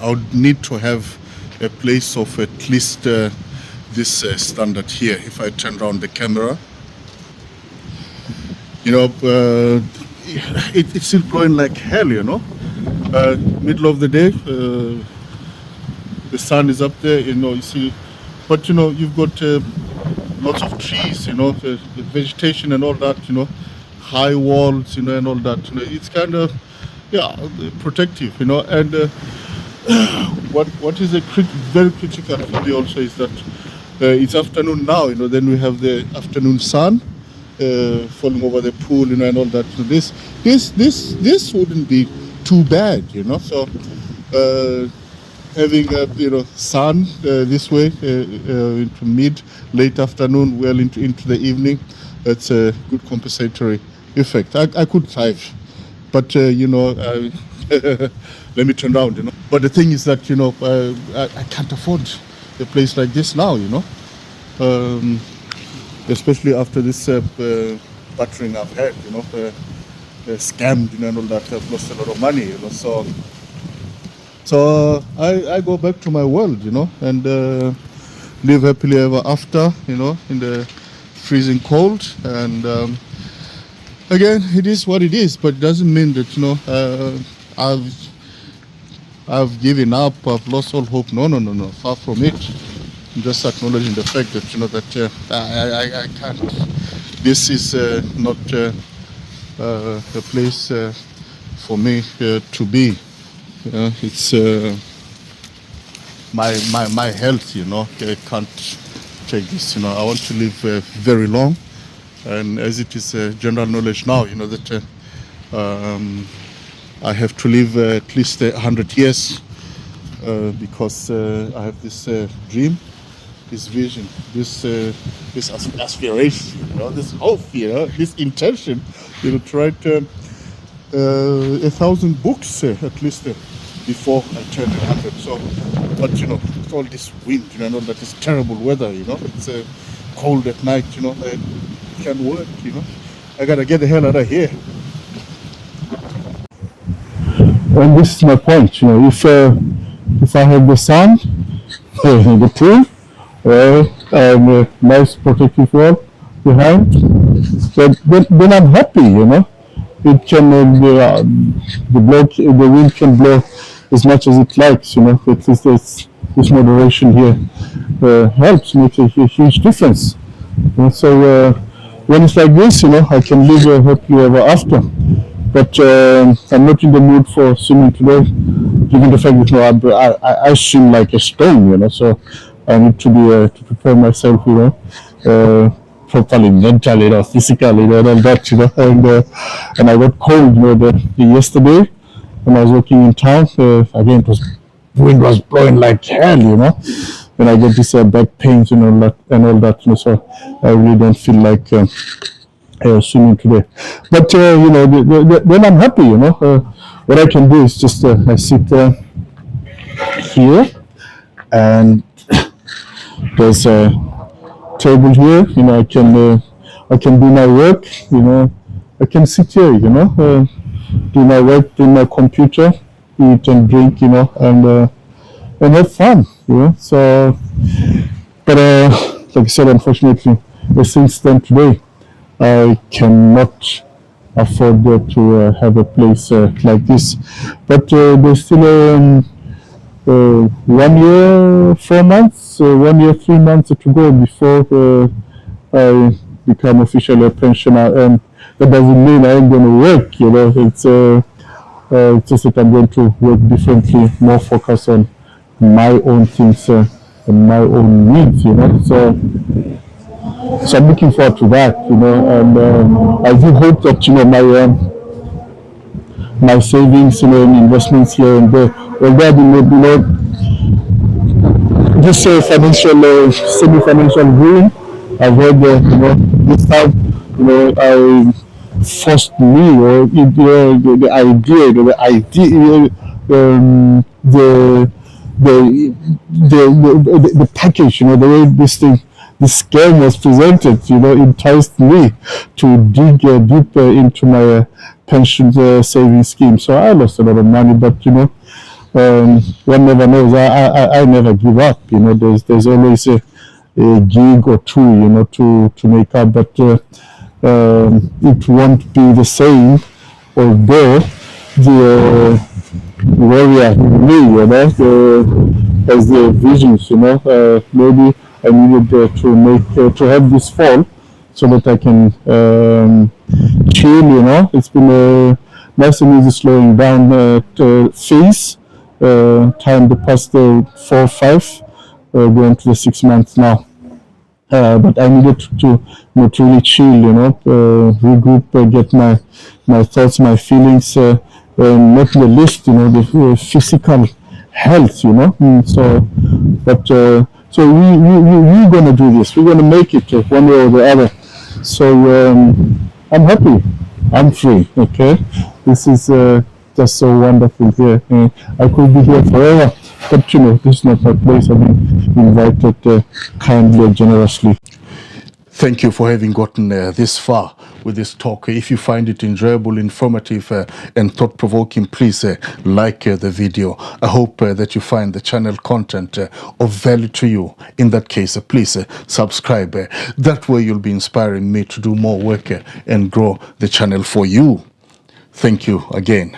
would need to have a place of at least this standard here. If I turn around the camera, it's still blowing like hell, middle of the day, the sun is up there, you see, but you've got lots of trees, the vegetation and all that, high walls, and all that, it's kind of, protective, and what is very critical for me also is that it's afternoon now, then we have the afternoon sun falling over the pool, and all that. So this wouldn't be too bad, So having sun this way into late afternoon, well into the evening, that's a good compensatory effect. I could thrive, but let me turn around, But the thing is that I can't afford a place like this now, especially after this battering I've had, scammed, and all that. I've lost a lot of money, So I go back to my world, and live happily ever after, in the freezing cold. And again, it is what it is, but it doesn't mean that I've given up. I've lost all hope. No. Far from it. I'm just acknowledging the fact that that I can't. This is not a place for me to be. It's my health. I can't take this. I want to live very long, and as it is general knowledge now, that I have to live at least 100 years because I have this dream, this vision, this aspiration, this hope, this intention, to write 1,000 books at least before I turn 100. So, but with all this wind, and all that is terrible weather, it's cold at night, I can't work, I gotta get the hell out of here. And this is my point, if I have the sun, the tree, and a nice protective wall behind, then I'm happy, It can the wind can blow as much as it likes, At least this moderation here helps, makes a huge difference. So when it's like this, I can live happily ever after. But I'm not in the mood for swimming today, given the fact that I swim like a stone, So I need to be to prepare myself, properly, mentally, physically, and all that, and I got cold, yesterday when I was working in town. Again, wind was blowing like hell, and I got this back pains and all that, So I really don't feel like swimming today. But then I'm happy, What I can do is just I sit here, and there's a table here. I can do my work. I can sit here. Do my work, do my computer, eat and drink. And have fun. So, but like I said, unfortunately, since then today, I cannot afford to have a place like this. But there's still 1 year, 4 months, 1 year, 3 months to go before I become officially a pensioner. And that doesn't mean I ain't going to work, It's just that I'm going to work differently, more focus on my own things and my own needs, So I'm looking forward to that, and I do hope that my savings, and investments here and there, although I've been, this semi-financial ruin, I've heard this time, I forced me, or the idea, the package, the way this thing this scam was presented, enticed me to dig deeper into my pension saving scheme. So I lost a lot of money, but one never knows. I never give up. There's always a gig or two, to make up, but it won't be the same, although the warrior in me, has the visions, maybe I needed to have this fall so that I can chill. It's been a nice and easy slowing down phase. Time the past 4 or 5, going to the 6 months now. But I needed to really chill, regroup, get my thoughts, my feelings, not the least, the physical health, So, but so we're gonna do this. We're gonna make it one way or the other. So I'm happy. I'm free. Okay, this is just so wonderful here. I could be here forever, but this is not my place. I've been invited kindly and generously. Thank you for having gotten this far with this talk. If you find it enjoyable, informative, and thought-provoking, please like the video. I hope that you find the channel content of value to you. In that case, please subscribe. That way you'll be inspiring me to do more work and grow the channel for you. Thank you again.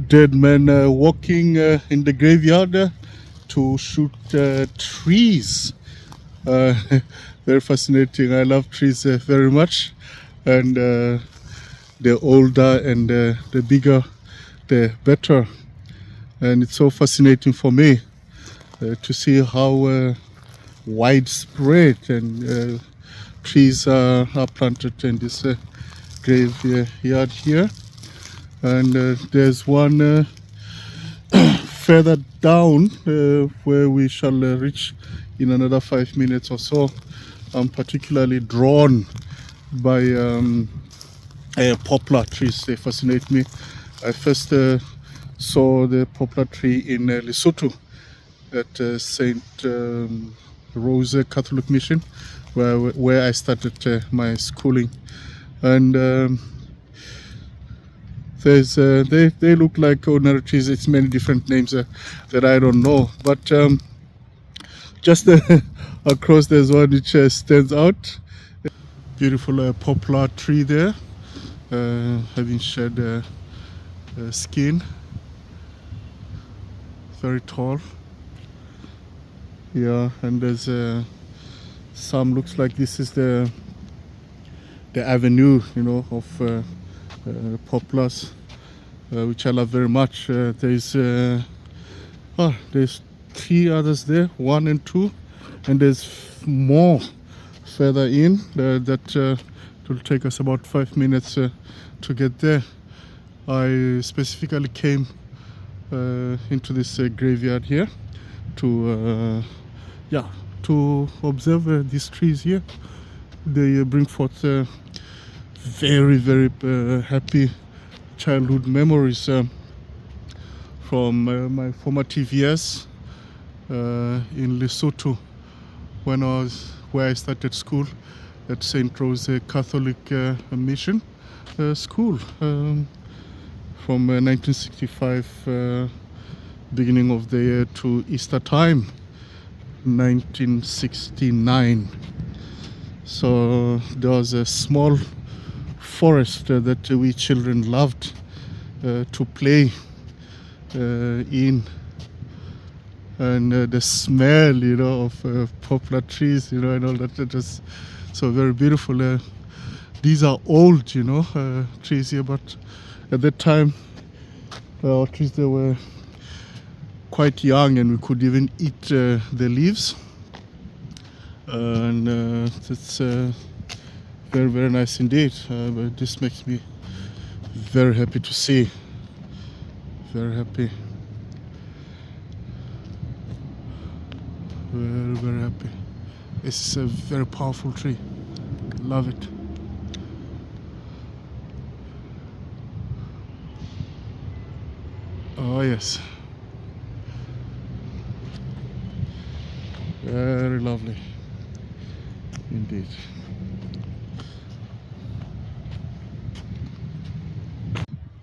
Dead men walking in the graveyard to shoot trees. Very fascinating. I love trees very much, and the older and the bigger, the better. And it's so fascinating for me to see how widespread and trees are planted in this graveyard here. And there's one further down where we shall reach in another 5 minutes or so. I'm particularly drawn by poplar trees. They fascinate me. I first saw the poplar tree in Lesotho at St. Rose Catholic Mission, where I started my schooling. And they look like ordinary trees. It's many different names that I don't know, but just across there's one which stands out. Beautiful poplar tree there, having shed skin. Very tall. Yeah, and there's some, looks like this is the avenue, of poplars, which I love very much. There's 3 others there, 1 and 2, and there's more further in that It will take us about 5 minutes to get there. I specifically came into this graveyard here to to observe these trees here. They bring forth very happy childhood memories from my formative years in Lesotho, where I started school at St. Rose Catholic Mission School from 1965 beginning of the year to Easter time 1969. So there was a small forest that we children loved to play in, and the smell, of poplar trees, and all that. It was so very beautiful. These are old, trees here, but at that time, our trees, they were quite young, and we could even eat the leaves. And it's very nice indeed. But this makes me very happy to see. Very happy. Very happy. It's a very powerful tree. Love it. Oh yes. Very lovely indeed.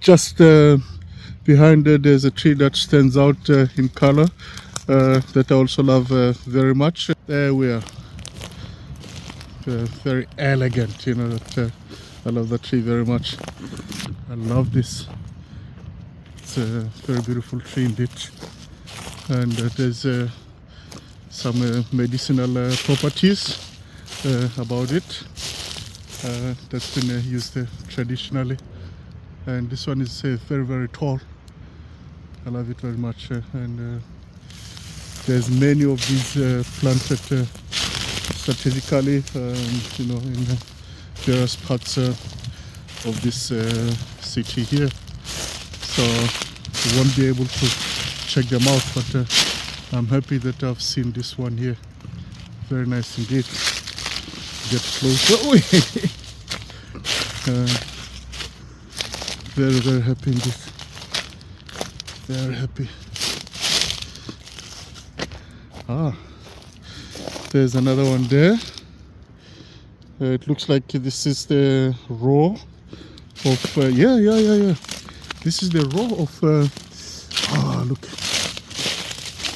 Just behind it, there's a tree that stands out in color that I also love very much. There we are. Very elegant, that I love that tree very much. I love this. It's a very beautiful tree indeed, and there's some medicinal properties about it that's been used traditionally. And this one is very tall. I love it very much. And there's many of these planted strategically, in various parts of this city here. So you won't be able to check them out, but I'm happy that I've seen this one here. Very nice indeed. Get closer. Very happy indeed. Very happy. There's another one there. It looks like this is the row of yeah. This is the row of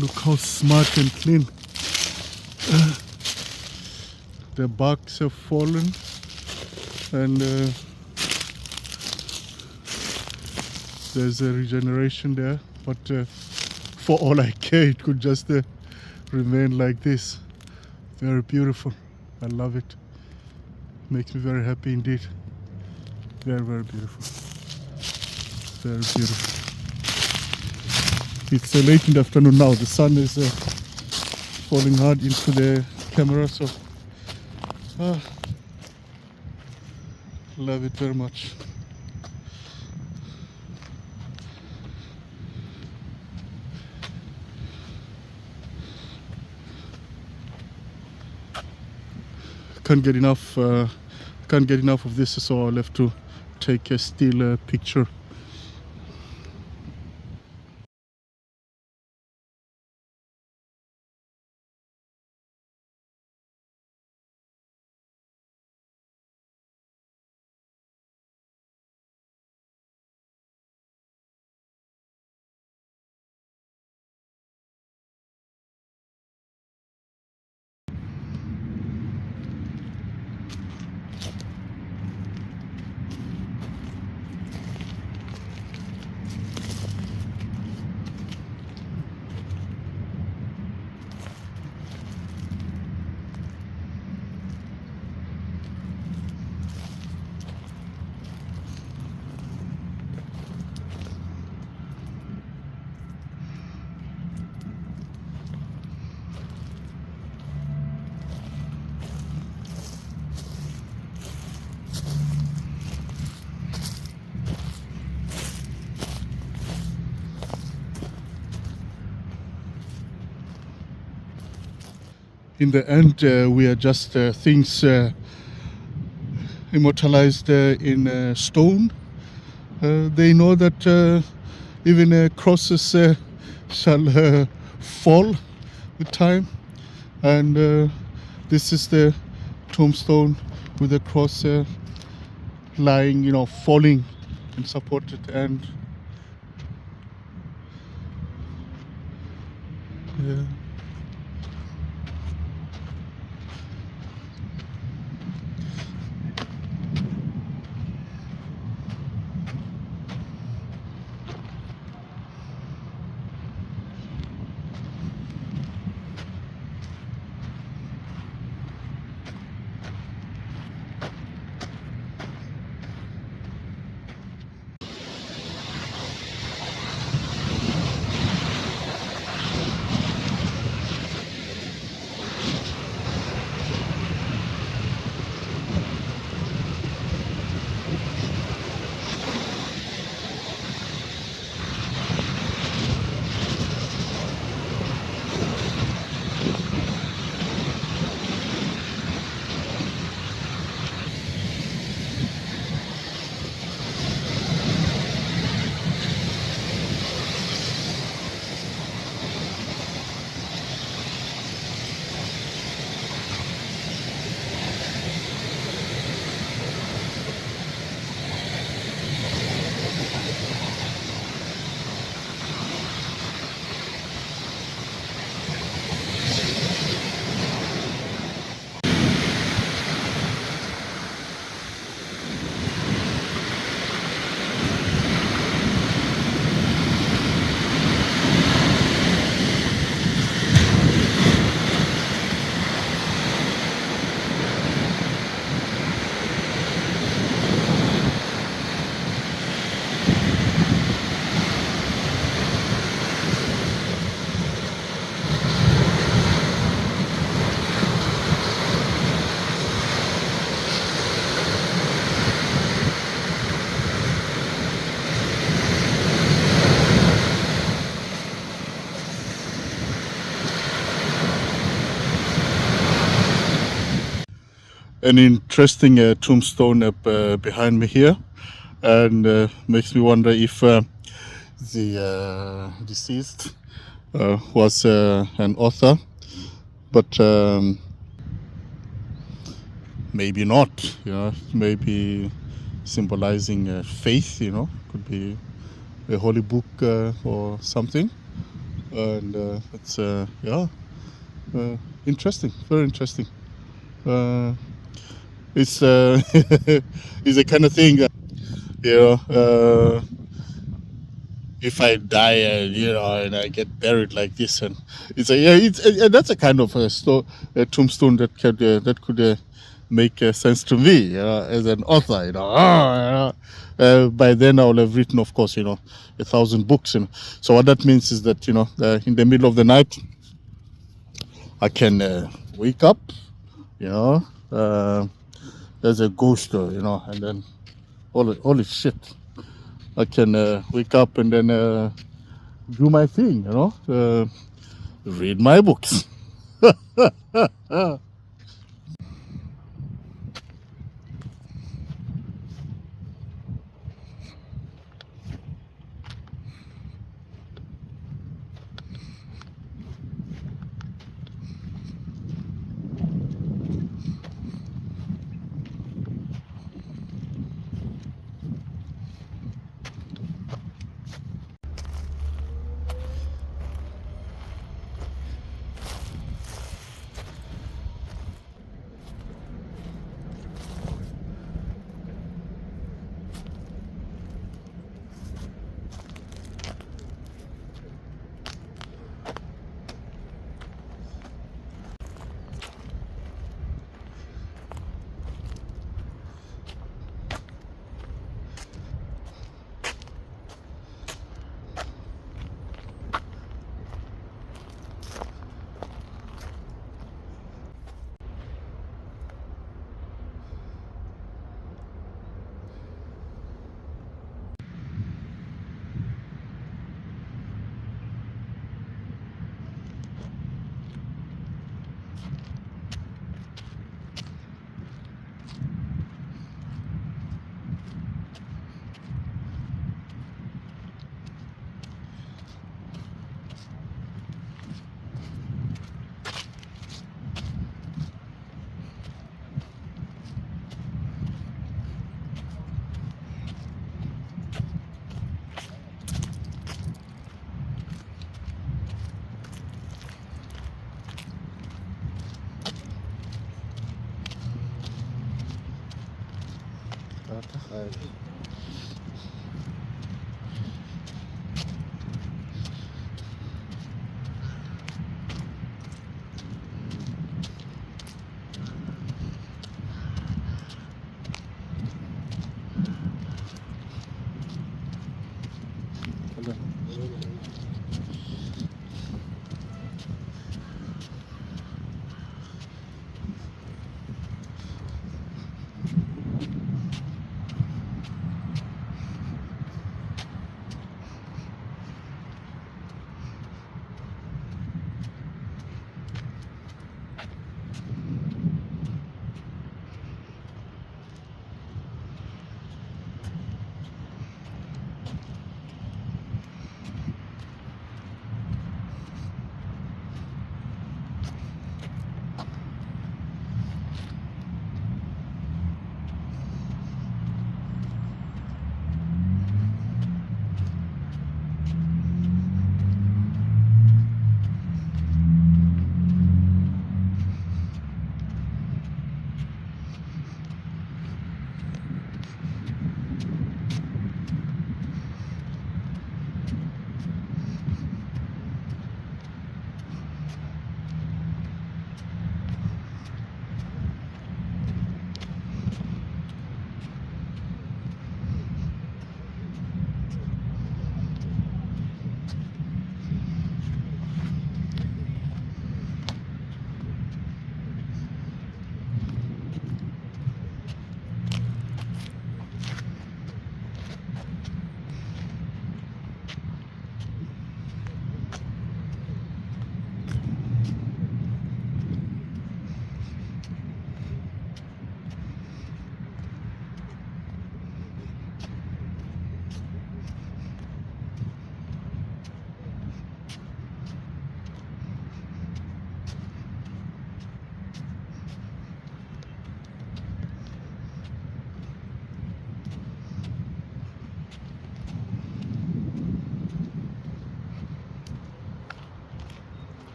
look how smart and clean. The barks have fallen, and there's a regeneration there, but for all I care, it could just remain like this. Very beautiful. I love it. Makes me very happy indeed. Very beautiful. Very beautiful. It's late in the afternoon now. The sun is falling hard into the camera, so love it very much. Can't get enough of this, so I'll have to take a still picture. in the end, we are just things immortalized in stone. They know that even crosses shall fall with time, and this is the tombstone with the cross lying, falling and supported. And yeah. An interesting tombstone up behind me here, and makes me wonder if the deceased was an author, but maybe not. Maybe symbolizing faith. Could be a holy book or something, and it's interesting, very interesting. It's it's a kind of thing, if I die, and I get buried like this, and that's a kind of a tombstone that could make sense to me, as an author. By then I will have written, of course, 1,000 books. So what that means is that in the middle of the night, I can wake up, there's a ghost, and then holy shit, I can wake up and then do my thing, read my books.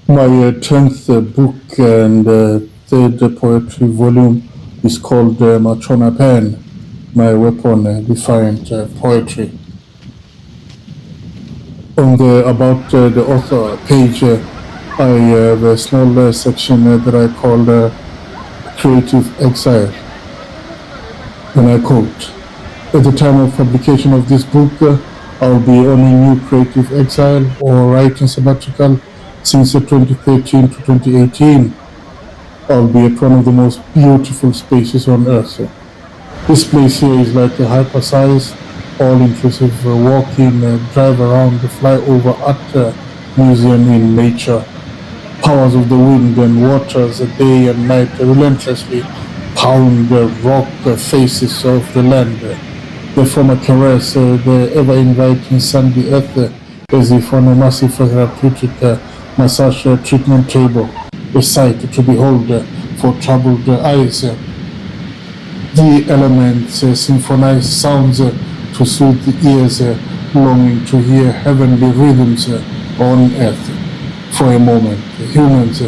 My 10th book and third poetry volume is called Machona Pen, My Weapon, Defiant Poetry. On the About the Author page, I have a small section that I call Creative Exile. And I quote, "At the time of publication of this book, I'll be on a new creative exile or writing sabbatical since 2013 to 2018. I'll be at one of the most beautiful spaces on earth. This place here is like a hyper-sized, all-inclusive walk-in, drive around, fly over art museum in nature. Powers of the wind and waters, day and night, relentlessly pound the rock faces of the land. They form a caress, the ever-inviting sandy earth, as if on a massive therapeutic massage treatment table, a sight to behold for troubled eyes. The elements symphonize sounds to soothe the ears, longing to hear heavenly rhythms on earth. For a moment, humans,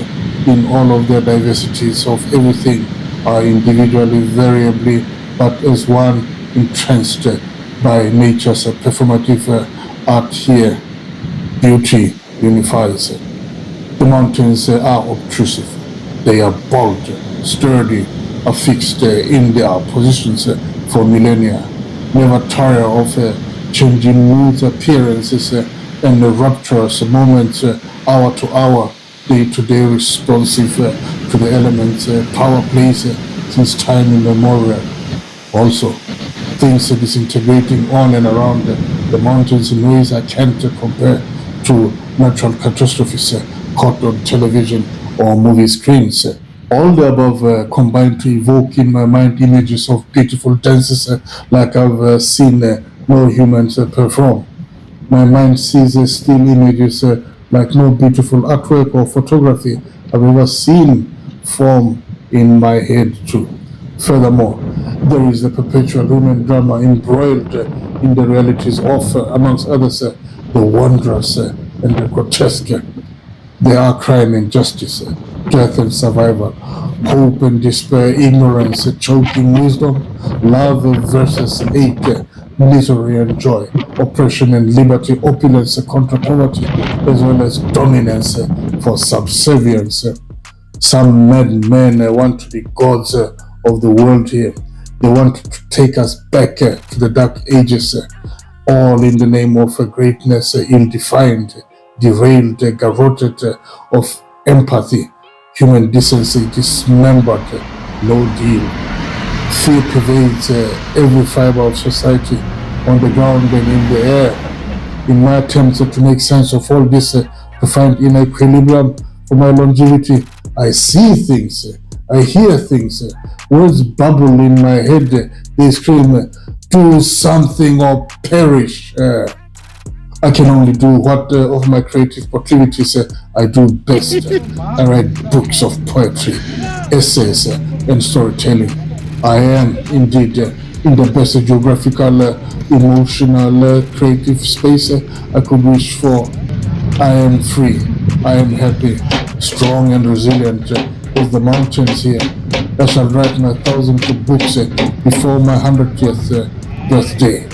in all of their diversities of everything, are individually, variably, but as one, entranced by nature's performative art here. Beauty unifies. The mountains are obtrusive. They are bold, sturdy, affixed in their positions for millennia, never tire of changing moods, appearances, and rapturous moments, hour to hour, day to day, responsive to the elements, power plays since time immemorial. Also, things are disintegrating on and around the mountains in ways I can't compare to natural catastrophes caught on television or movie screens. All the above combine to evoke in my mind images of beautiful dances like I've seen no humans perform. My mind sees still images like no beautiful artwork or photography I've ever seen form in my head too. Furthermore, there is the perpetual human drama embroiled in the realities of, amongst others, the wondrous and the grotesque. There are crime and justice, death and survival, hope and despair, ignorance, choking wisdom, love versus hate, misery and joy, oppression and liberty, opulence contra poverty, as well as dominance for subservience. Some men want to be gods of the world here. They want to take us back to the dark ages, all in the name of greatness, ill-defined, derailed, garroted of empathy, human decency dismembered, no deal. Fear pervades every fiber of society, on the ground and in the air. In my attempts to make sense of all this, to find inner equilibrium for my longevity, I see things, I hear things, words bubble in my head, they scream, do something or perish. I can only do what of my creative proclivities I do best. I write books of poetry, essays, and storytelling. I am indeed in the best geographical, emotional, creative space I could wish for. I am free. I am happy, strong, and resilient as the mountains here. I shall write my 1,000th books before my 100th birthday.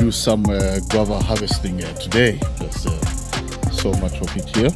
do some guava harvesting today. There's so much of it here.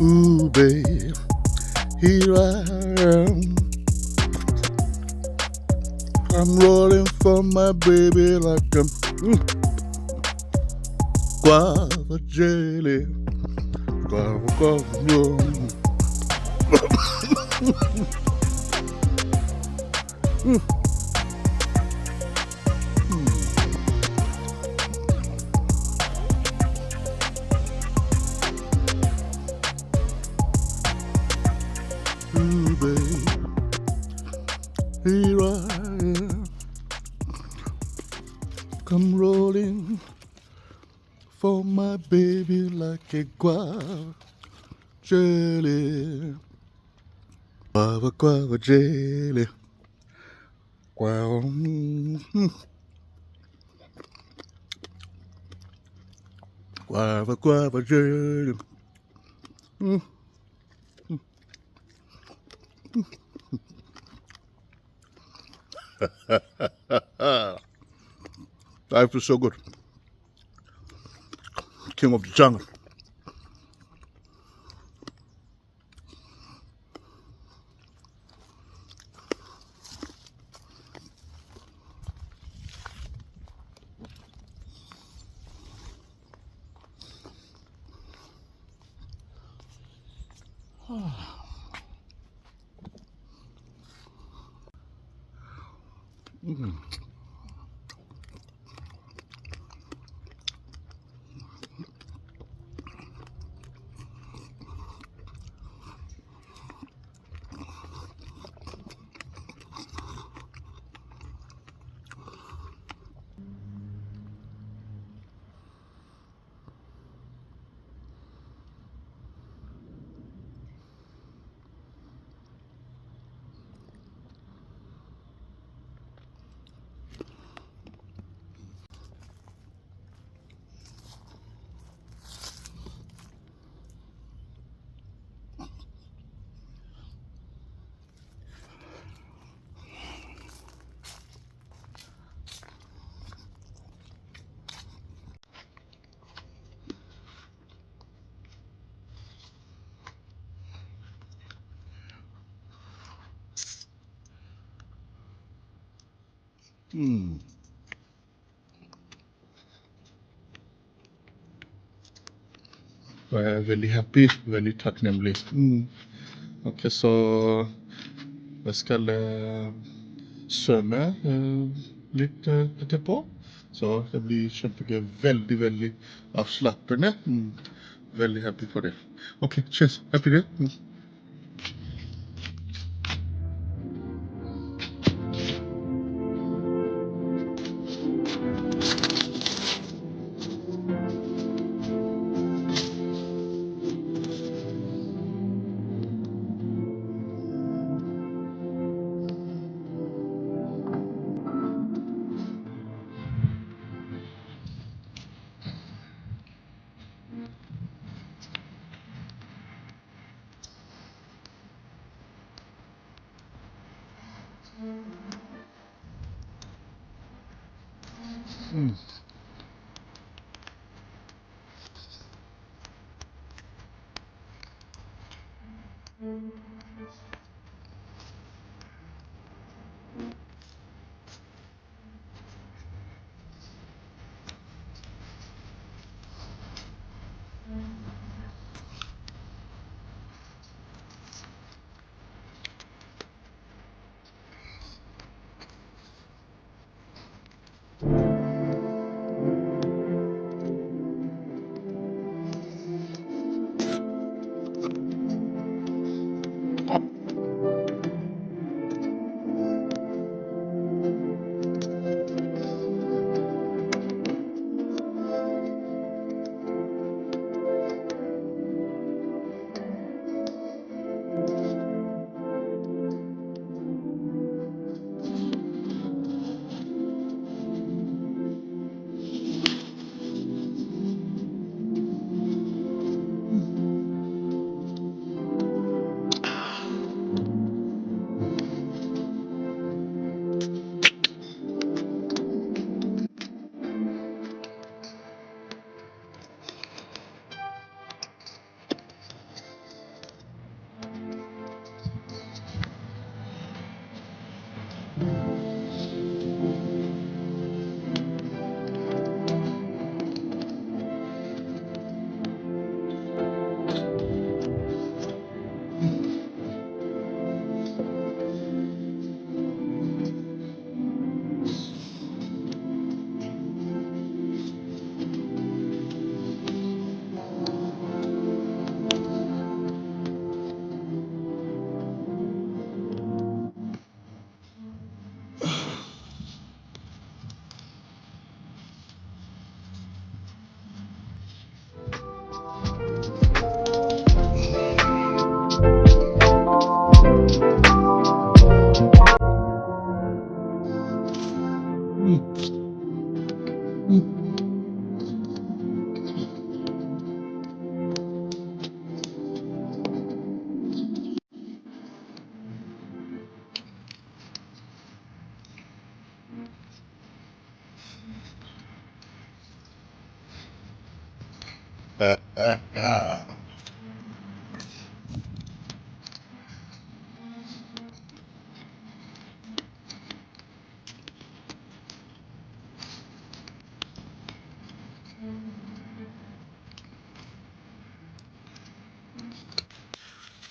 Ooh, babe, here I am. I'm rolling for my baby like a guava jelly. Guava, guava. Ooh, babe, here I am. Come rolling for my baby like a guava jelly. Guava, guava jelly. Guava. Guava, guava jelly. Life is so good. King of the jungle. We're very happy, very tacknämlig. Okej, så jag ska sömma lite på. Så det blir väldigt, väldigt avslappnande. Väldigt happy för det. Okej, cheers. Happy day.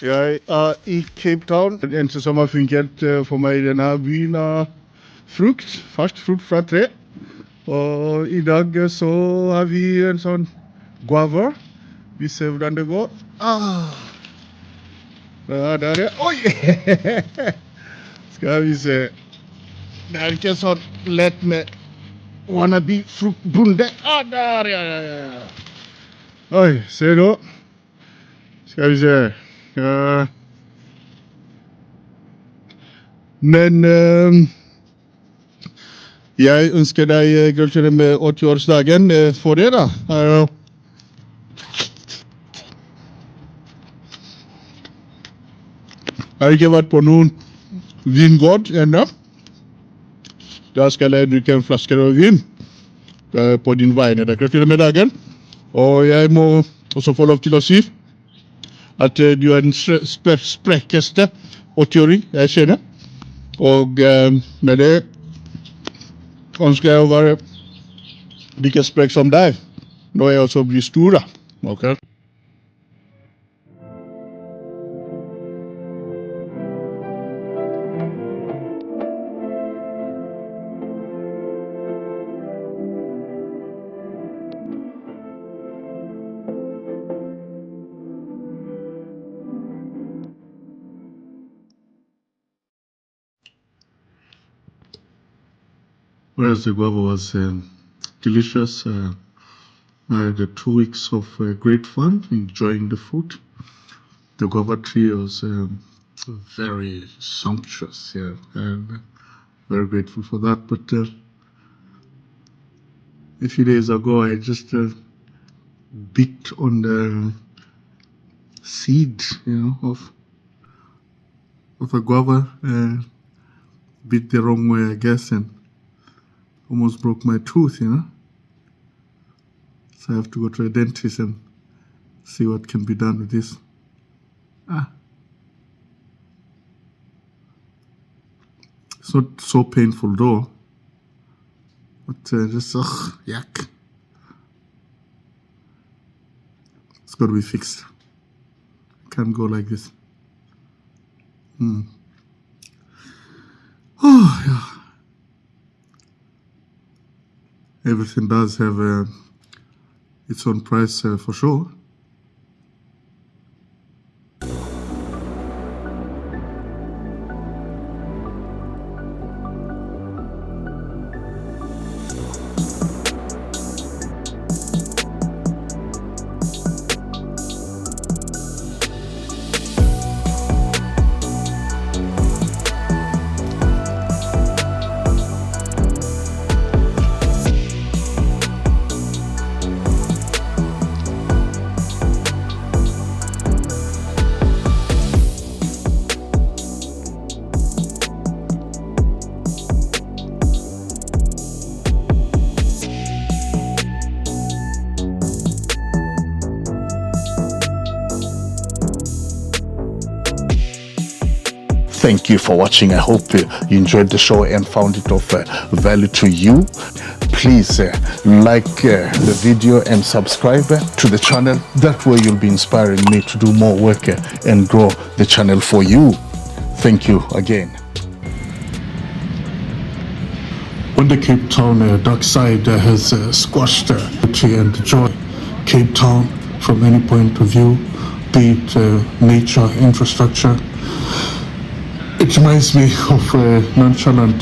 Jeg er i Cape Town. En sommerfunket for meg denne byen av frukt, fersk frukt fra tre. Og i dag så har vi en sånn guava. Vi ser hvordan det går. Der er Oi! Skal vi se. Det er ikke så lett med wannabe fruktbonde. Der, ja. Oi, se nå. Skal vi se. Men jeg ønsker deg gratulerer med 80-årsdagen for det, da. Jeg har ikke vært på noen vingård ennå. Da skal jeg drikke en flaske vin på din vegne. Gratulerer med dagen. Og jeg må også få lov til å si at du er den sprekeste 80-åring jeg kjenner. Og med det ønsker jeg å være like sprek som deg når jeg også blir stor, da. Okay? Whereas the guava was delicious. I had 2 weeks of great fun, enjoying the food. The guava tree was very sumptuous, yeah, and very grateful for that. But a few days ago, I just bit on the seed, of a guava. Bit the wrong way, I guess, and Almost broke my tooth, you know. So I have to go to a dentist and see what can be done with this. It's not so painful though, but just yuck. It's got to be fixed. Can't go like this. Oh yeah. Everything does have its own price for sure. Thank you for watching. I hope you enjoyed the show and found it of value to you. Please like the video and subscribe to the channel. That way you'll be inspiring me to do more work and grow the channel for you. Thank you again. When the Cape Town dark side has squashed beauty and joy, Cape Town from any point of view, be it nature, infrastructure, it reminds me of a nonchalant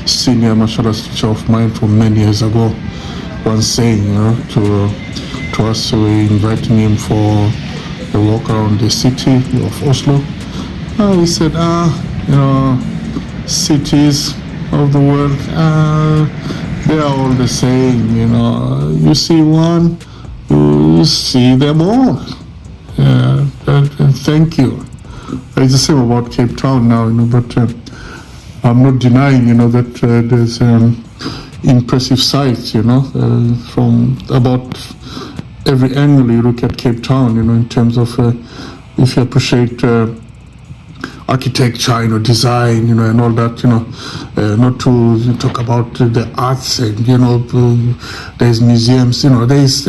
senior martial arts teacher of mine from many years ago, once saying, to us, we inviting him for a walk around the city of Oslo. He said, cities of the world, they are all the same, you see one, you see them all. Thank you. It's the same about Cape Town now, but I'm not denying, that there's impressive sights, from about every angle you look at Cape Town, in terms of if you appreciate architecture, design, and all that, not to talk about the arts and, there's museums, there's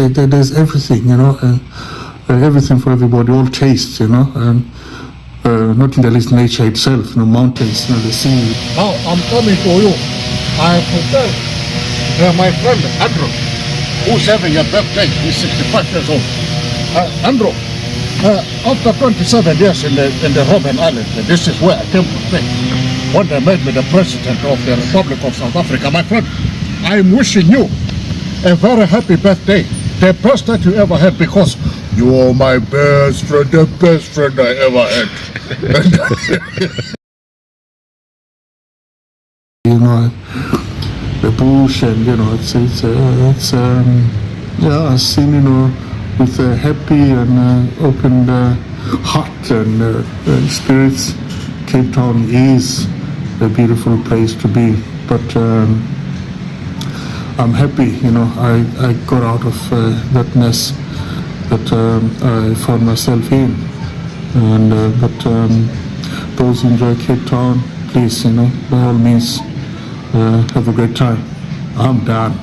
everything, everything for everybody, all tastes, and not in the least nature itself, mountains, the sea. Now I'm coming to you. I have to tell my friend Andrew, who's having a birthday. He's 65 years old. Andrew, after 27 years in the Robben Island, this is where I came to stay. When they made me the president of the Republic of South Africa, my friend, I'm wishing you a very happy birthday. The best that you ever had, because you are my best friend, the best friend I ever had. The bush, and it's a scene, with a happy and open heart and spirits. Cape Town is a beautiful place to be, but I'm happy, I got out of that mess that I found myself in. And but those who enjoy Cape Town, please, by all means, have a great time. I'm done.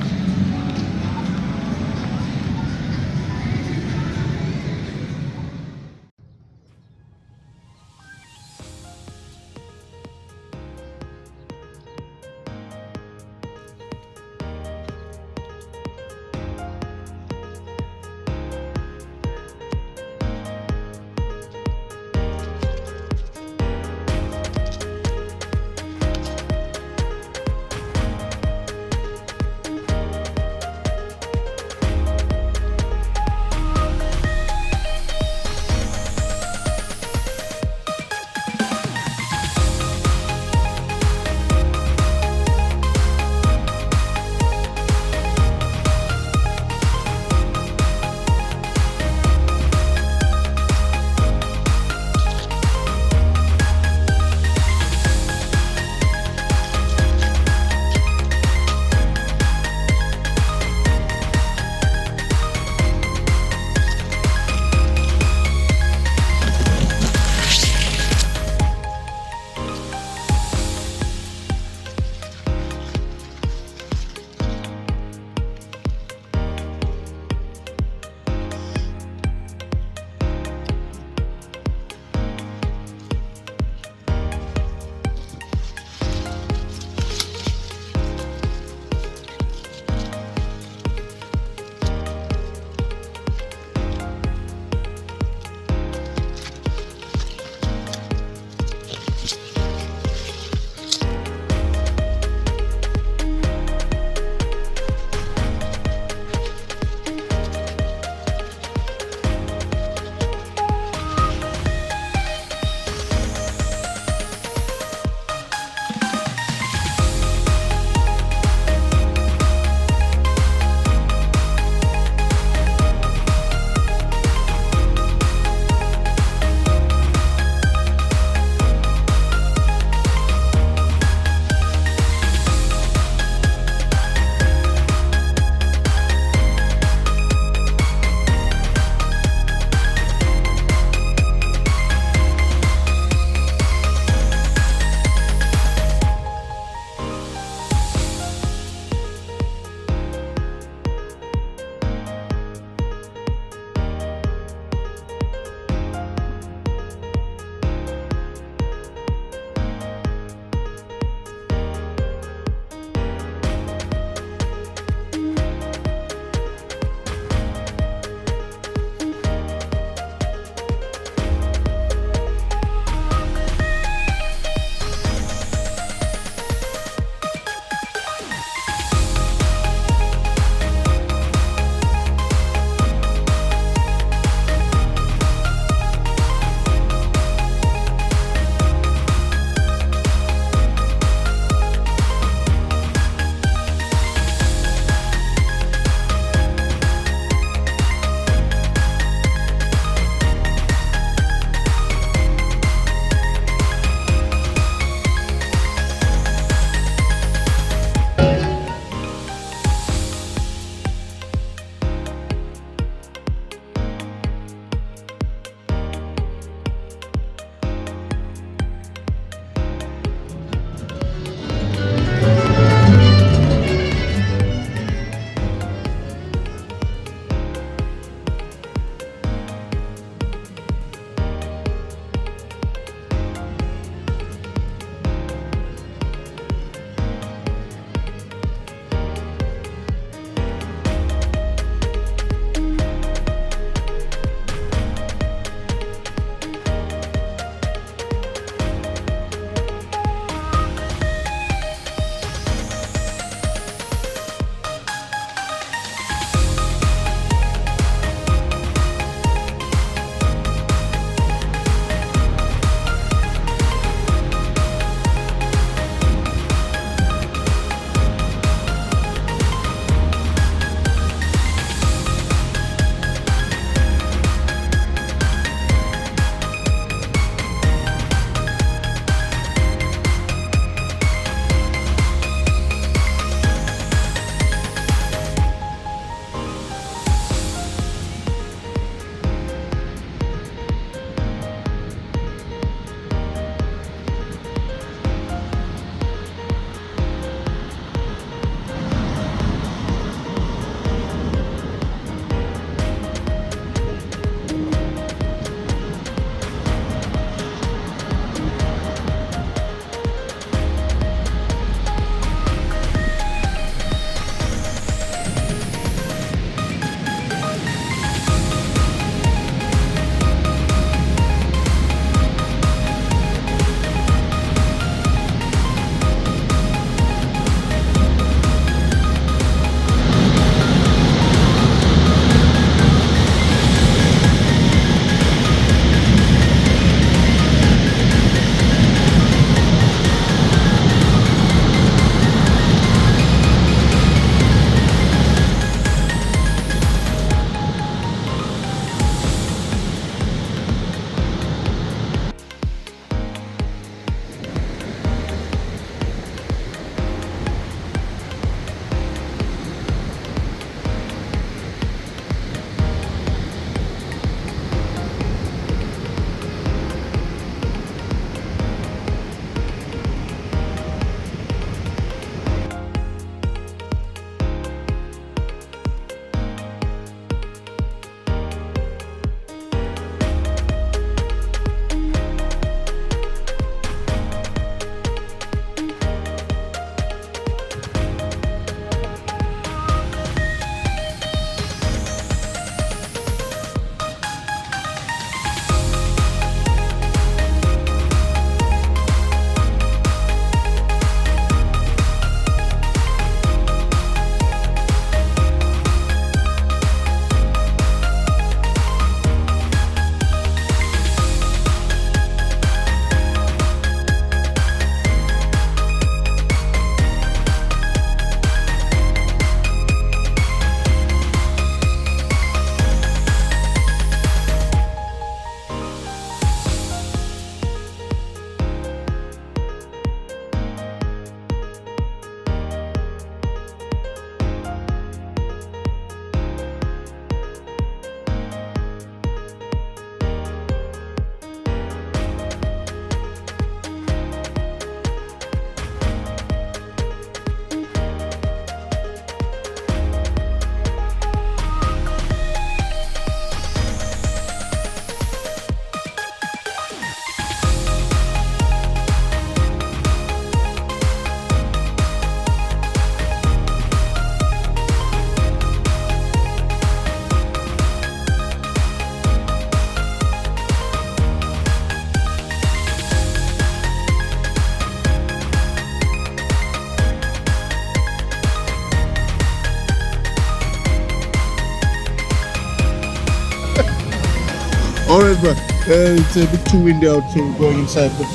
Alright, bro. It's a bit too windy out, so we're going inside. But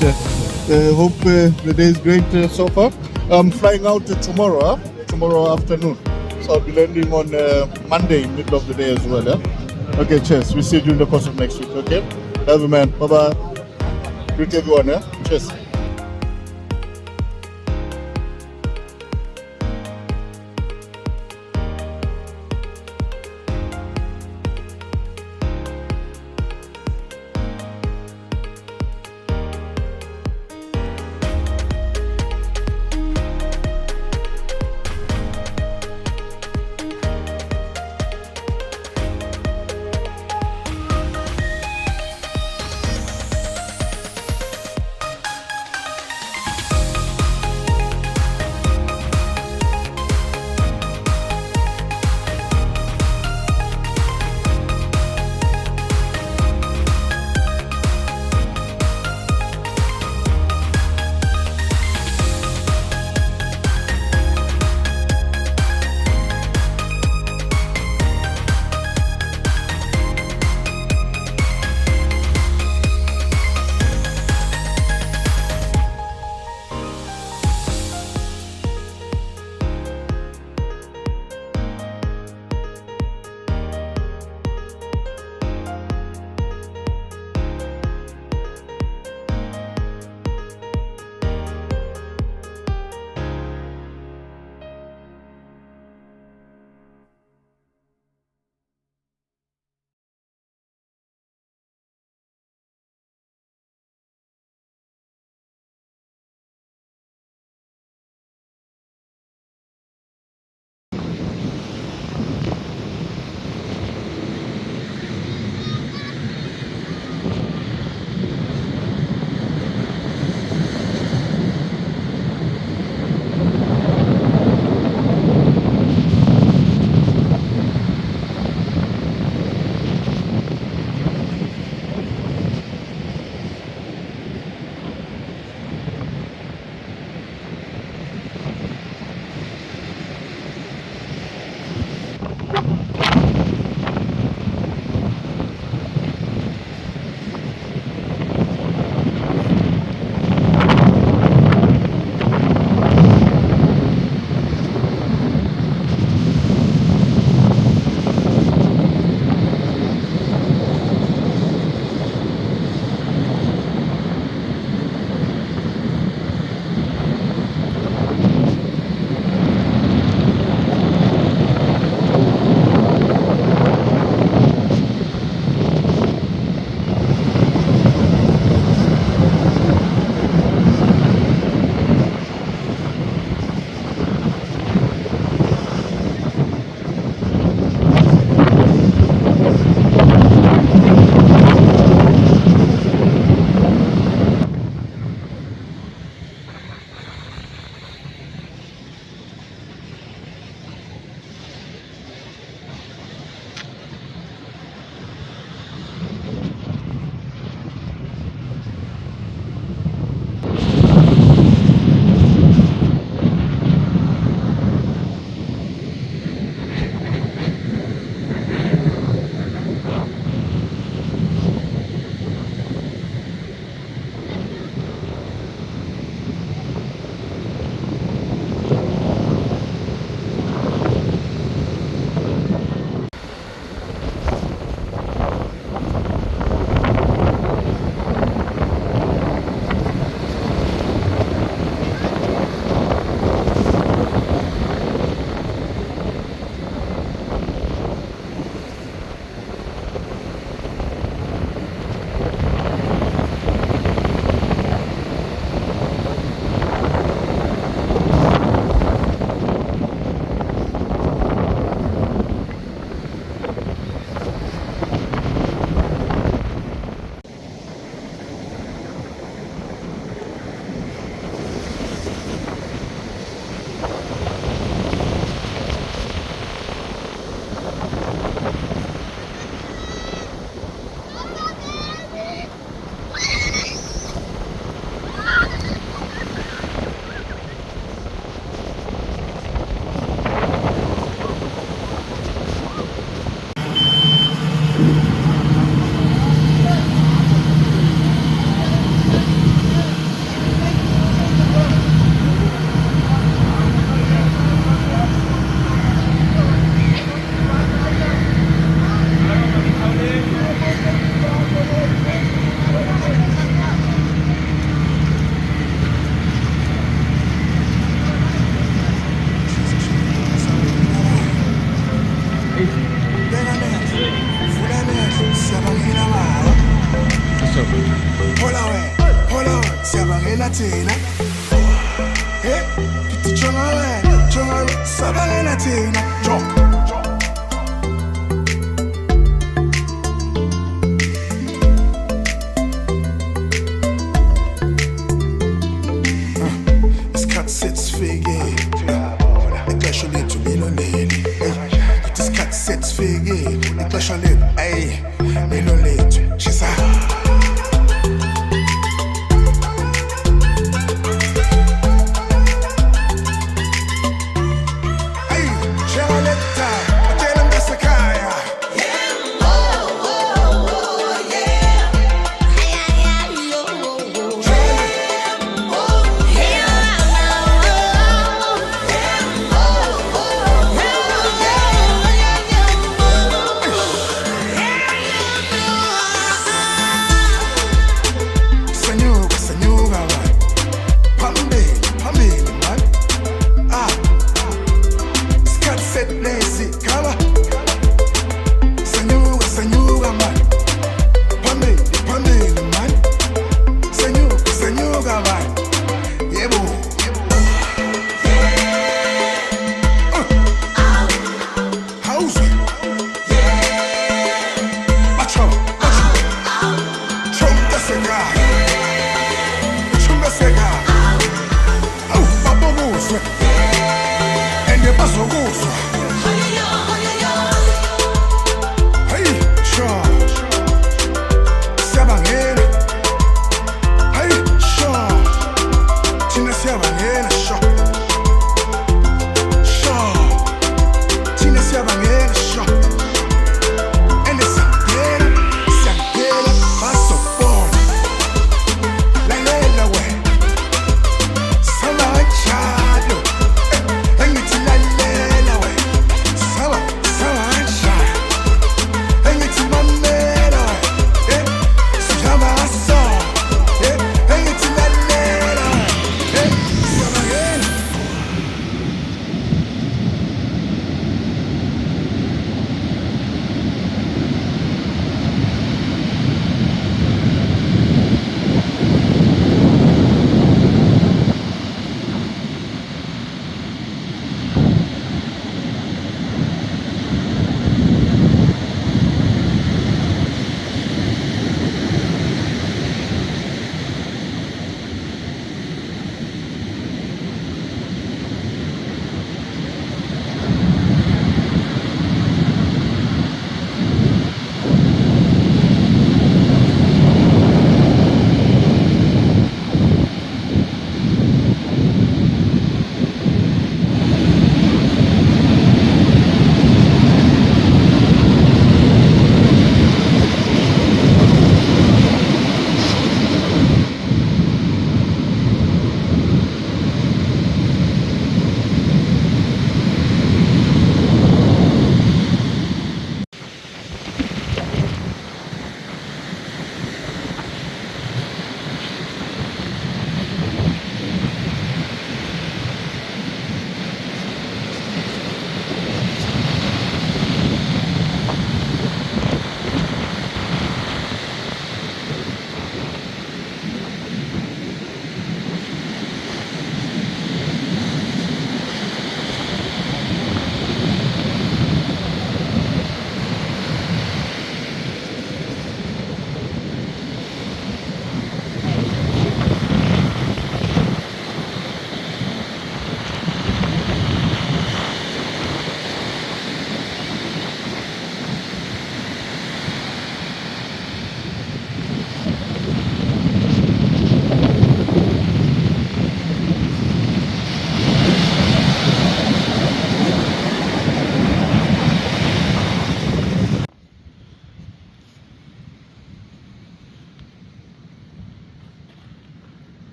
hope the day is great so far. I'm flying out tomorrow, tomorrow afternoon. So I'll be landing on Monday, middle of the day as well. Yeah? Okay, cheers. We'll see you during the course of next week. Okay? Love you, man. Bye bye. Greet everyone. Yeah? Cheers. Siyabangela thina. Kithi jonga wena, siyabangela thina. Isikhathi sesifikile. Ixesha lethu liloneli. Kithi isikhathi sesifikile. Ixesha lethu, lilo lethu. Shisa. And the bus will go.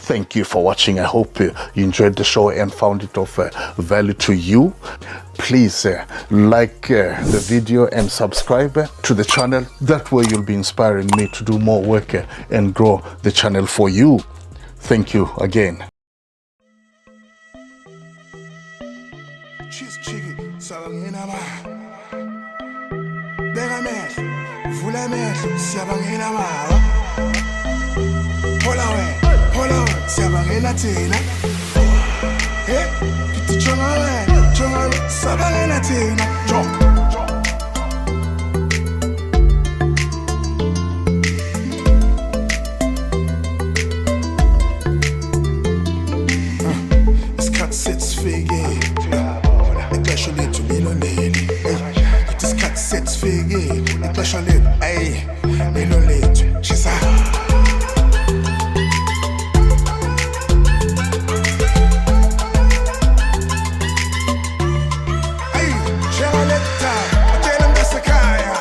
Thank you for watching. I hope you enjoyed the show and found it of value to you. Please like the video and subscribe to the channel. That way you'll be inspiring me to do more work and grow the channel for you. Thank you again. Cheese chicken, sabangena ma. Bega mehlo, vula mehlo, siyabangena ma. Hola we, siyabangena thina. Kithi jonga we, sabangena thina. Jonga. Ixesha lethu ayi lelo lethu shisa ayi njengaleta atela mbesekhaya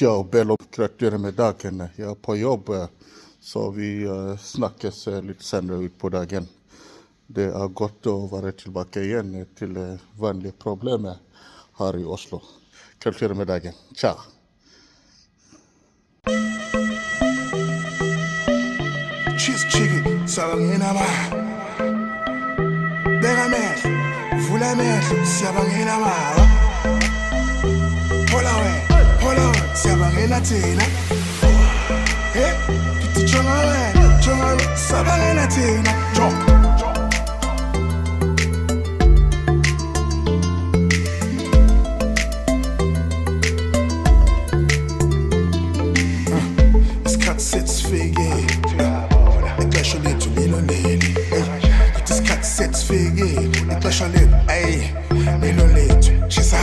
Ciao, bello gratulerer med dagen. Jeg er på jobb, så vi snakkes litt senere ut på dagen. Det er godt å være tilbake igjen til vanlige problemer her i Oslo. Gratulerer med dagen. Ciao. Cheese chicken, sabangena ba. Bega mehlo, vula mehlo, siyabangena mama. Hola we, siyabangena thina. Hey, kithi chonga we, sabangena thina. Jump. Isikhathi sesifike. Ixesha lethu lilondele. Kuthi isikhathi sesifike. Ixesha lethu, lilo lethu. Shisa.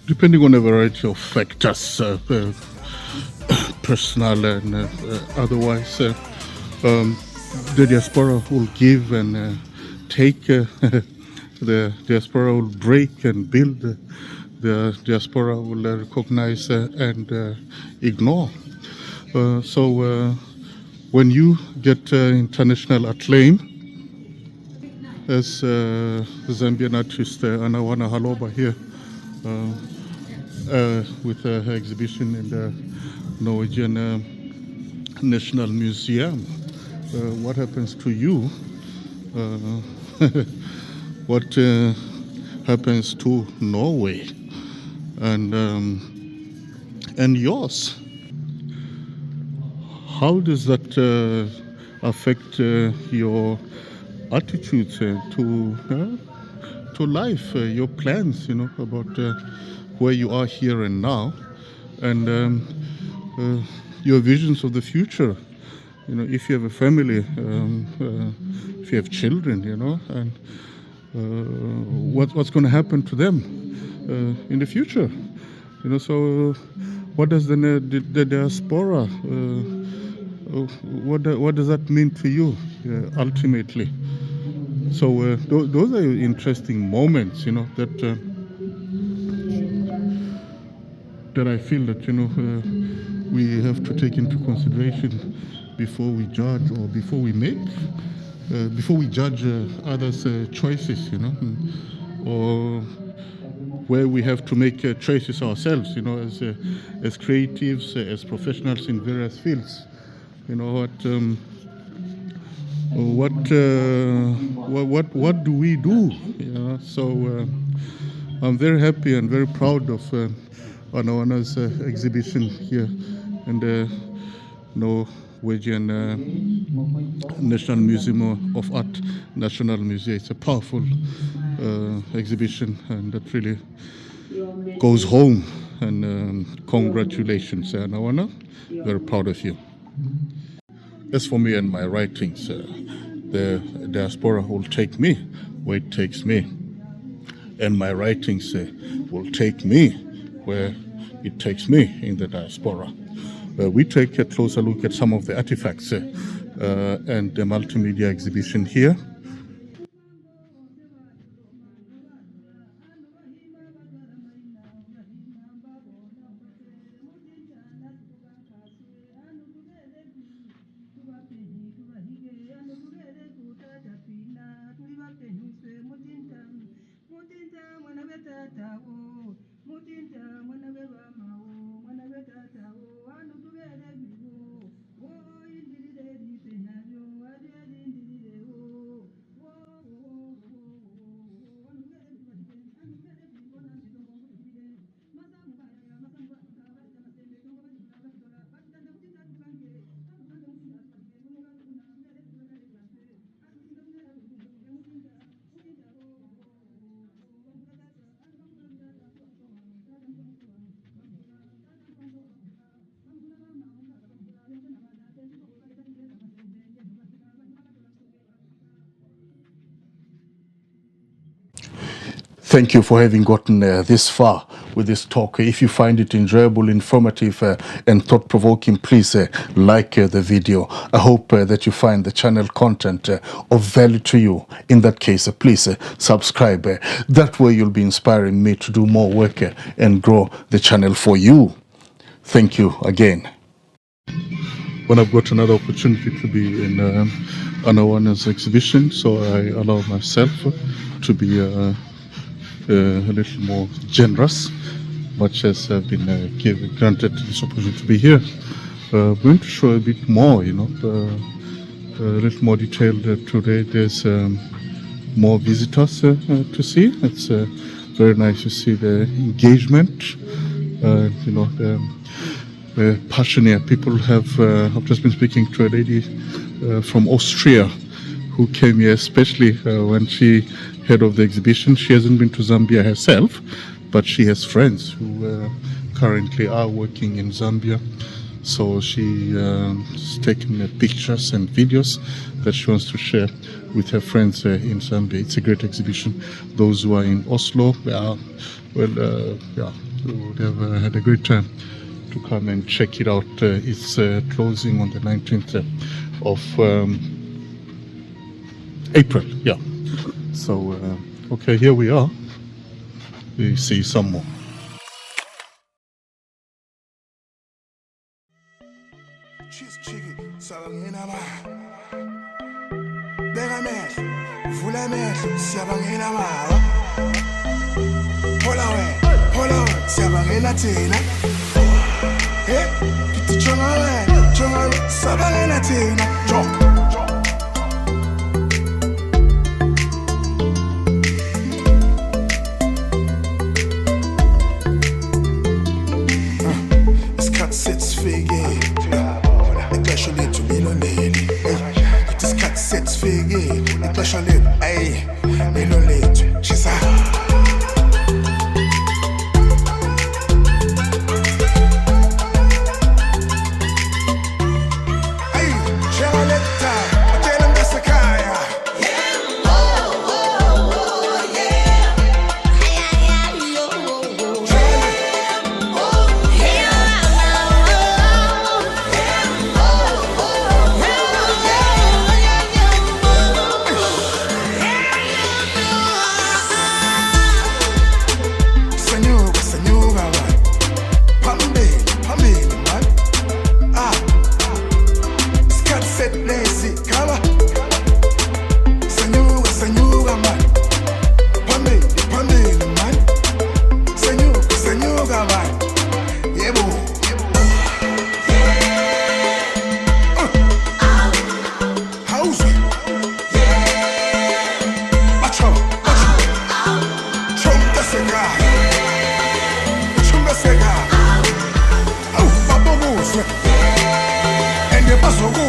Depending on a variety of factors, personal and otherwise, the diaspora will give and take. The diaspora will break and build. The diaspora will recognize and ignore. So when you get international acclaim, as the Zambian artist Anawana Haloba here, with her exhibition in the Norwegian National Museum. What happens to you? What happens to Norway and yours? How does that affect your attitudes to life, your plans, about where you are here and now, and your visions of the future? If you have a family, if you have children, and what's going to happen to them in the future? So what does the diaspora? What does that mean to you ultimately? So those are interesting moments, that I feel that we have to take into consideration before we judge or before we judge others' choices, or where we have to make choices ourselves, as creatives, as professionals in various fields. What do we do? So I'm very happy and very proud of Anawana's exhibition here in the Norwegian National Museum of Art, National Museum. It's a powerful exhibition, and that really goes home. And congratulations, Anawana. Very proud of you. As for me and my writings, the diaspora will take me where it takes me, and my writings will take me where it takes me in the diaspora. We take a closer look at some of the artifacts and the multimedia exhibition here. Thank you for having gotten this far with this talk. If you find it enjoyable, informative, and thought-provoking, please like the video. I hope that you find the channel content of value to you. In that case, please subscribe. That way you'll be inspiring me to do more work and grow the channel for you. Thank you again. When I've got another opportunity to be in Anawana's exhibition, so I allow myself to be a little more generous, much as I've been granted this opportunity to be here. I'm going to show a bit more, a little more detailed today. There's more visitors to see. It's very nice to see the engagement, the passion here. People have, I've just been speaking to a lady from Austria who came here, especially when she heard of the exhibition. She hasn't been to Zambia herself, but she has friends who currently are working in Zambia. So she's taken pictures and videos that she wants to share with her friends in Zambia. It's a great exhibition. Those who are in Oslo, would have had a great time to come and check it out. It's closing on the 19th of April. Yeah. So, okay, here we are. We see some more. Cheese chicken, siyabangena ba. Beka amehlo, vula amehlo, siyabangena ba. Hola we, siyabangena thina. Kithi jonga we, siyabangena thina. Jonga. And the bus will go.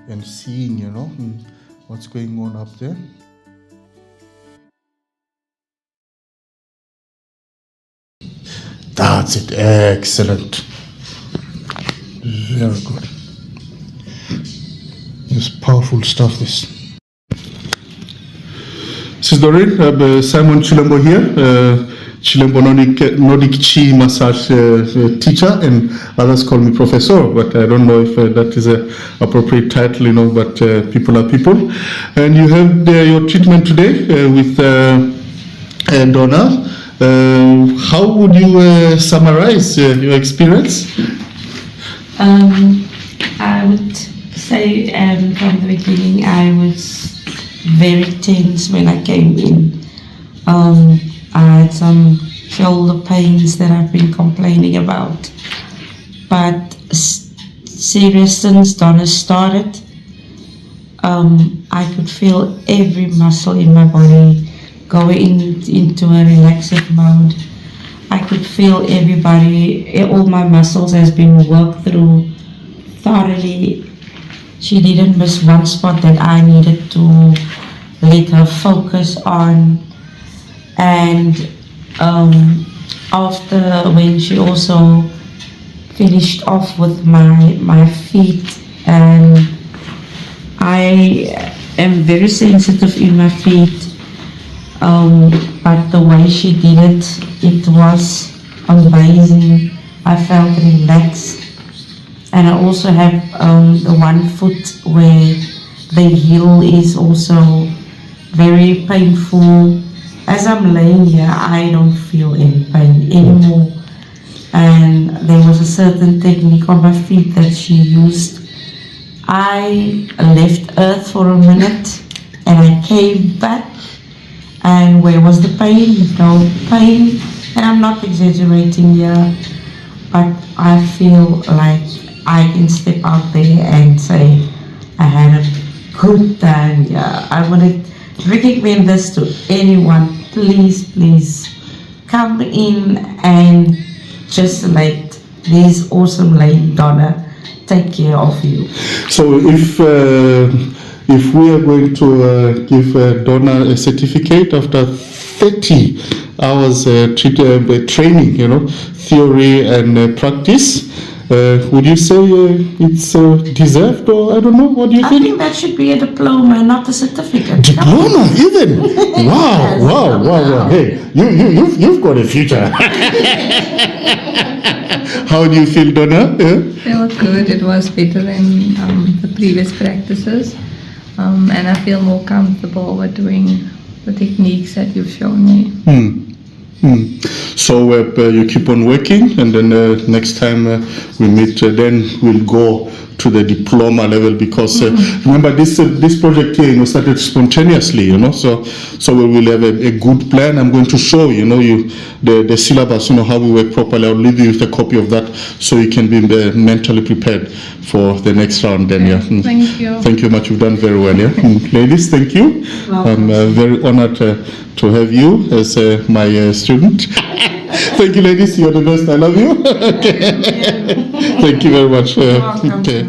and seeing, what's going on up there. That's it. Excellent. Very good. It's powerful stuff, this. This is Doreen. Simon Chilembo here. Chilembo Nordic Chi massage teacher, and others call me professor, but I don't know if that is an appropriate title, but people are people. And you have your treatment today with Donna. How would you summarize your experience? I would say from the beginning I was very tense when I came in. I had some shoulder pains that I've been complaining about, but serious since Donna started, I could feel every muscle in my body going into a relaxed mode. I could feel all my muscles has been worked through thoroughly. She didn't miss one spot that I needed to let her focus on. And after, when she also finished off with my feet, and I am very sensitive in my feet, but the way she did it, it was amazing. I felt relaxed. And I also have the one foot where the heel is also very painful. As I'm laying here, I don't feel any pain anymore. And there was a certain technique on my feet that she used. I left Earth for a minute and I came back. And where was the pain? No pain. And I'm not exaggerating here, but I feel like I can step out there and say I had a good time here. I want to recommend this to anyone. Please, please come in and just let this awesome lady Donna take care of you. So if we are going to give Donna a certificate after 30 hours training, theory and practice, would you say it's deserved, or I don't know, what do you I think? think that should be a diploma, not a certificate. Diploma, even? Wow. Hey, you've got a future. How do you feel, Donna? Yeah? Felt good. It was better than the previous practices, and I feel more comfortable with doing the techniques that you've shown me. So you keep on working, and then next time we meet, then we'll go to the diploma level, because remember this project here started spontaneously, so we will have a good plan. I'm going to show you the syllabus, how we work properly. I'll leave you with a copy of that so you can be mentally prepared for the next round then. Yeah. Thank you. Thank you much. You've done very well. Yeah. Ladies, thank you. I'm very honored to have you as my student. Thank you, ladies. You're the best. I love you. Okay. Thank you very much. Okay.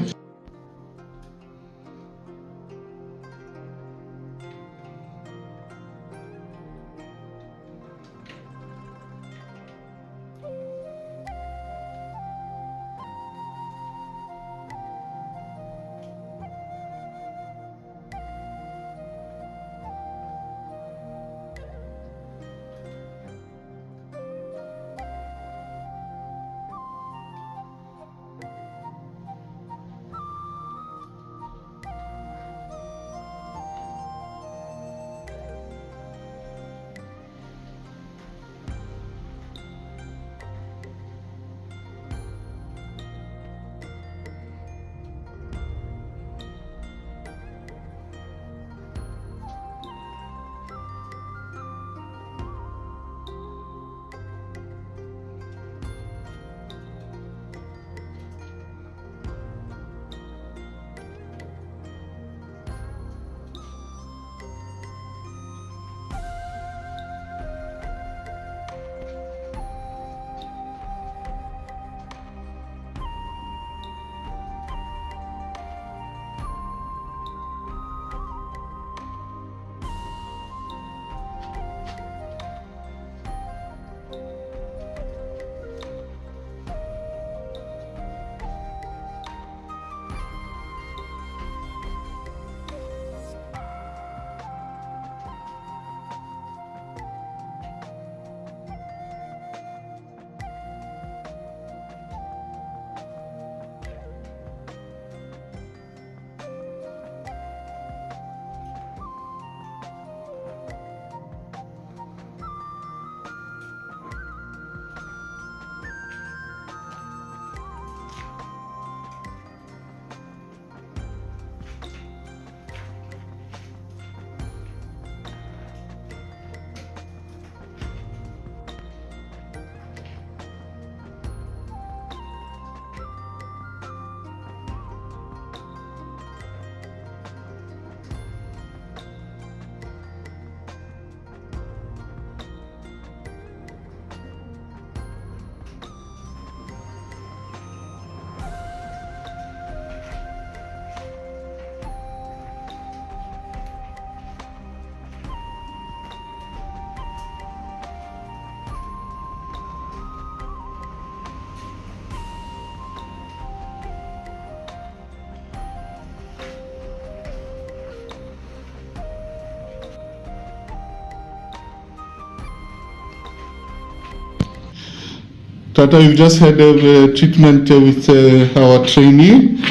Tata, you just had a treatment with our trainee,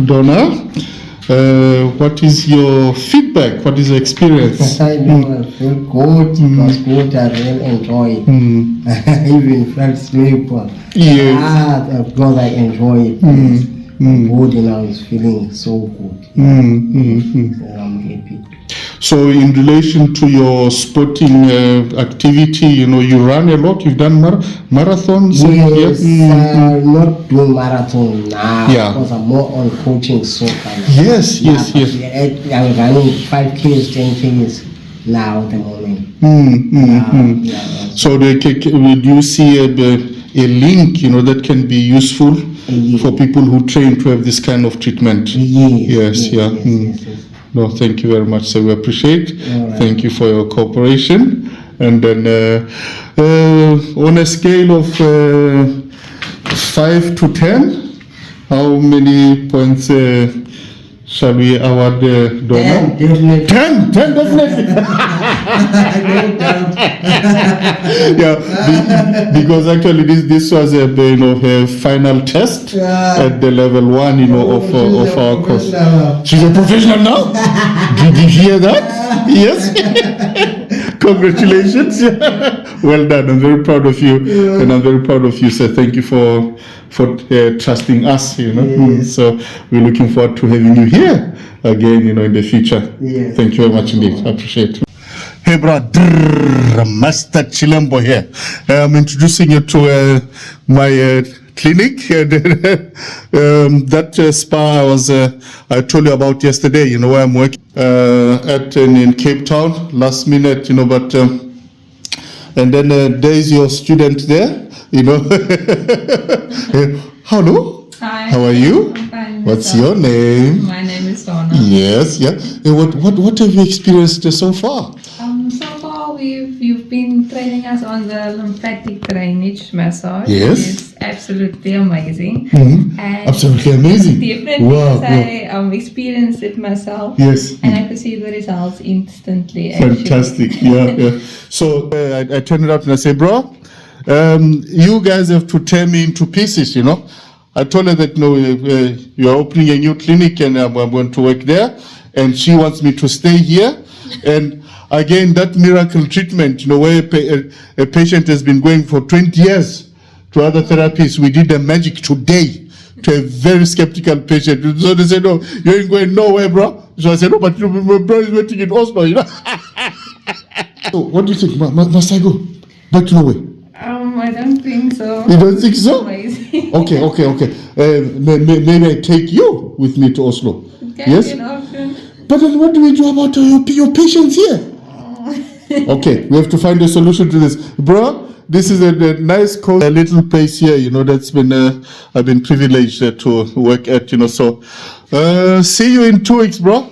Donna. What is your feedback? What is your experience? I know, I feel good. It was good. I really enjoyed it. I even felt sleepy. Yes. Of course, I enjoy it. Good, and I was feeling so good. And I'm happy. So, in relation to your sporting activity, you know, you run a lot. You've done marathons. Yes, I'm not doing marathon now Yeah. because I'm more on coaching soccer. Yes, yes, Yeah, yes. but I'm running 5Ks, 10Ks now at the moment. Yeah. So, do you see a link, you know, that can be useful Yes. for people who train to have this kind of treatment? Yes, yeah. yes. No, thank you very much, sir. We appreciate. All right. Thank you for your cooperation. And then, on a scale of 5 to 10, how many points shall we award Donna? Definitely. 10 definitely. Yeah, because actually this was a final test at the level 1, you know, of our course. She's a professional now. Did you hear that? Yes. Congratulations. Well done. I'm very proud of you, and I'm very proud of you, sir. Thank you for trusting us. You know, Yes. so we're looking forward to having you here again. You know, in the future. Yes. Thank you very much indeed. I appreciate it. Hey, bro, Master Chilembo here. I'm introducing you to my clinic. That spa I told you about yesterday. You know, where I'm working in Cape Town. Last minute, you know, but and then there's your student there. You know, hello. Hi. How are you? I'm fine. What's Yourself? your name? My name is Donna. Yes, yeah. What have you experienced so far? So far you've been training us on the lymphatic drainage massage. Yes. It's absolutely amazing. Mhm. And Absolutely amazing. Definitely, Wow, I experienced it myself. Yes. And I could see the results instantly. actually. Fantastic. Yeah. So I turned it out and I say, bro, you guys have to tear me into pieces, you know. I told her that, no, you're opening a new clinic and I'm going to work there. And she wants me to stay here. And again, that miracle treatment, you know, where a patient has been going for 20 years to other therapies, we did the magic today to a very skeptical patient. So they said, no, you ain't going nowhere, bro. So I said, no, but my bro is waiting in Oslo, you know. So what do you think? Must I go back to Norway? I don't think so. You don't think so? Amazing. Okay. Maybe I take you with me to Oslo. Can Yes? be an option. But then what do we do about your patients here? Okay, we have to find a solution to this. Bro, this is a nice, cool little place here, you know, that's been, I've been privileged to work at, you know, so, see you in 2 weeks, bro.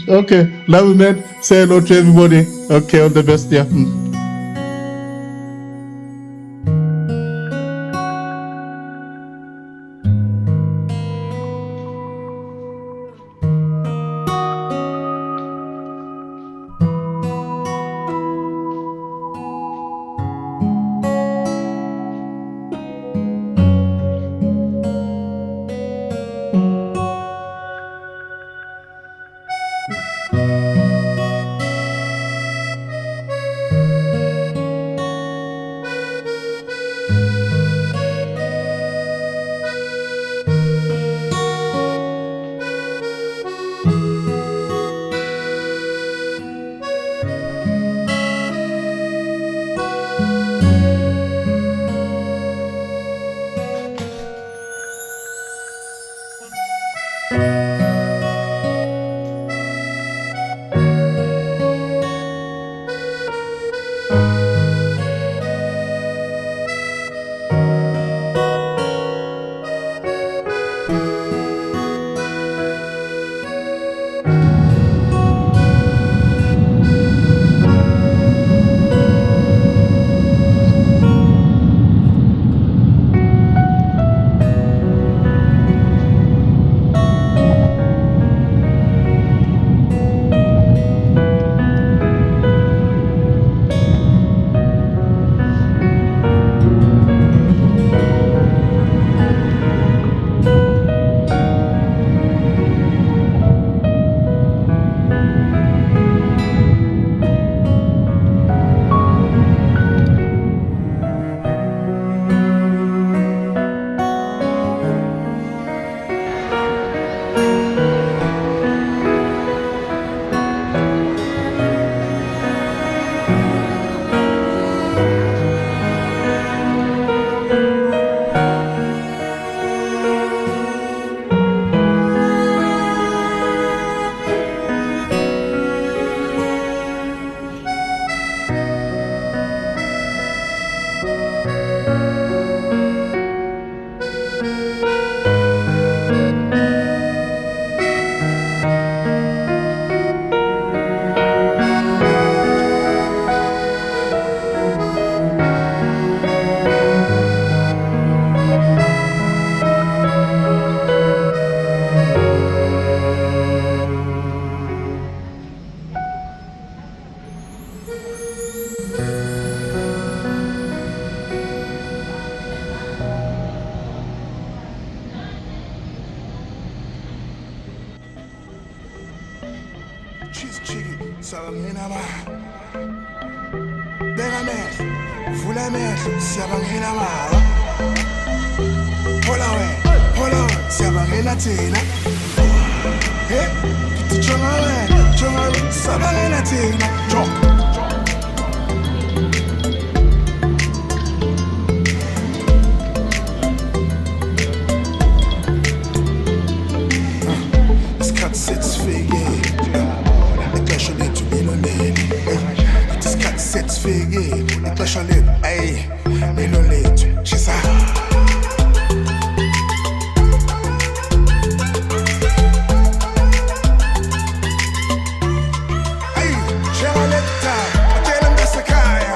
Okay, love you, man. Say hello to everybody. Okay, all the best, yeah. cheese chicken, siyabangena ba. Beka amehlo, vula amehlo, siyabangena ba. Hola we, siyabangena thina. Hey, ngithi jonga we, siyabangena thina. Jonga. Ixesha lethu ayi lelo lethu shisa ayi shela letha atela ngasekhaya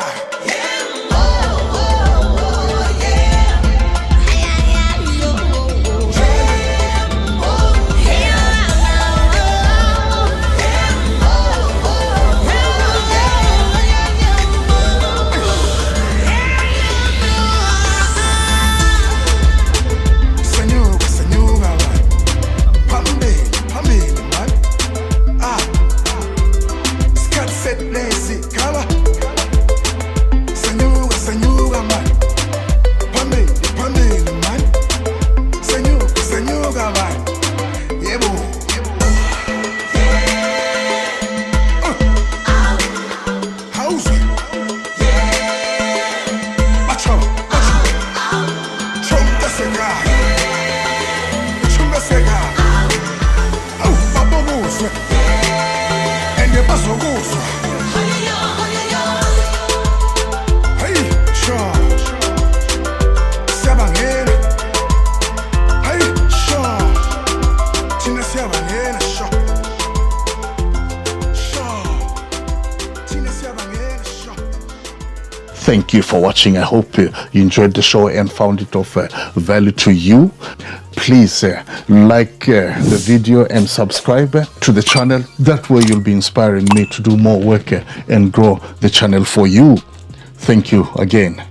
Thank you for watching. I hope you enjoyed the show and found it of value to you. Please like the video and subscribe to the channel. That way you'll be inspiring me to do more work and grow the channel for you. Thank you again.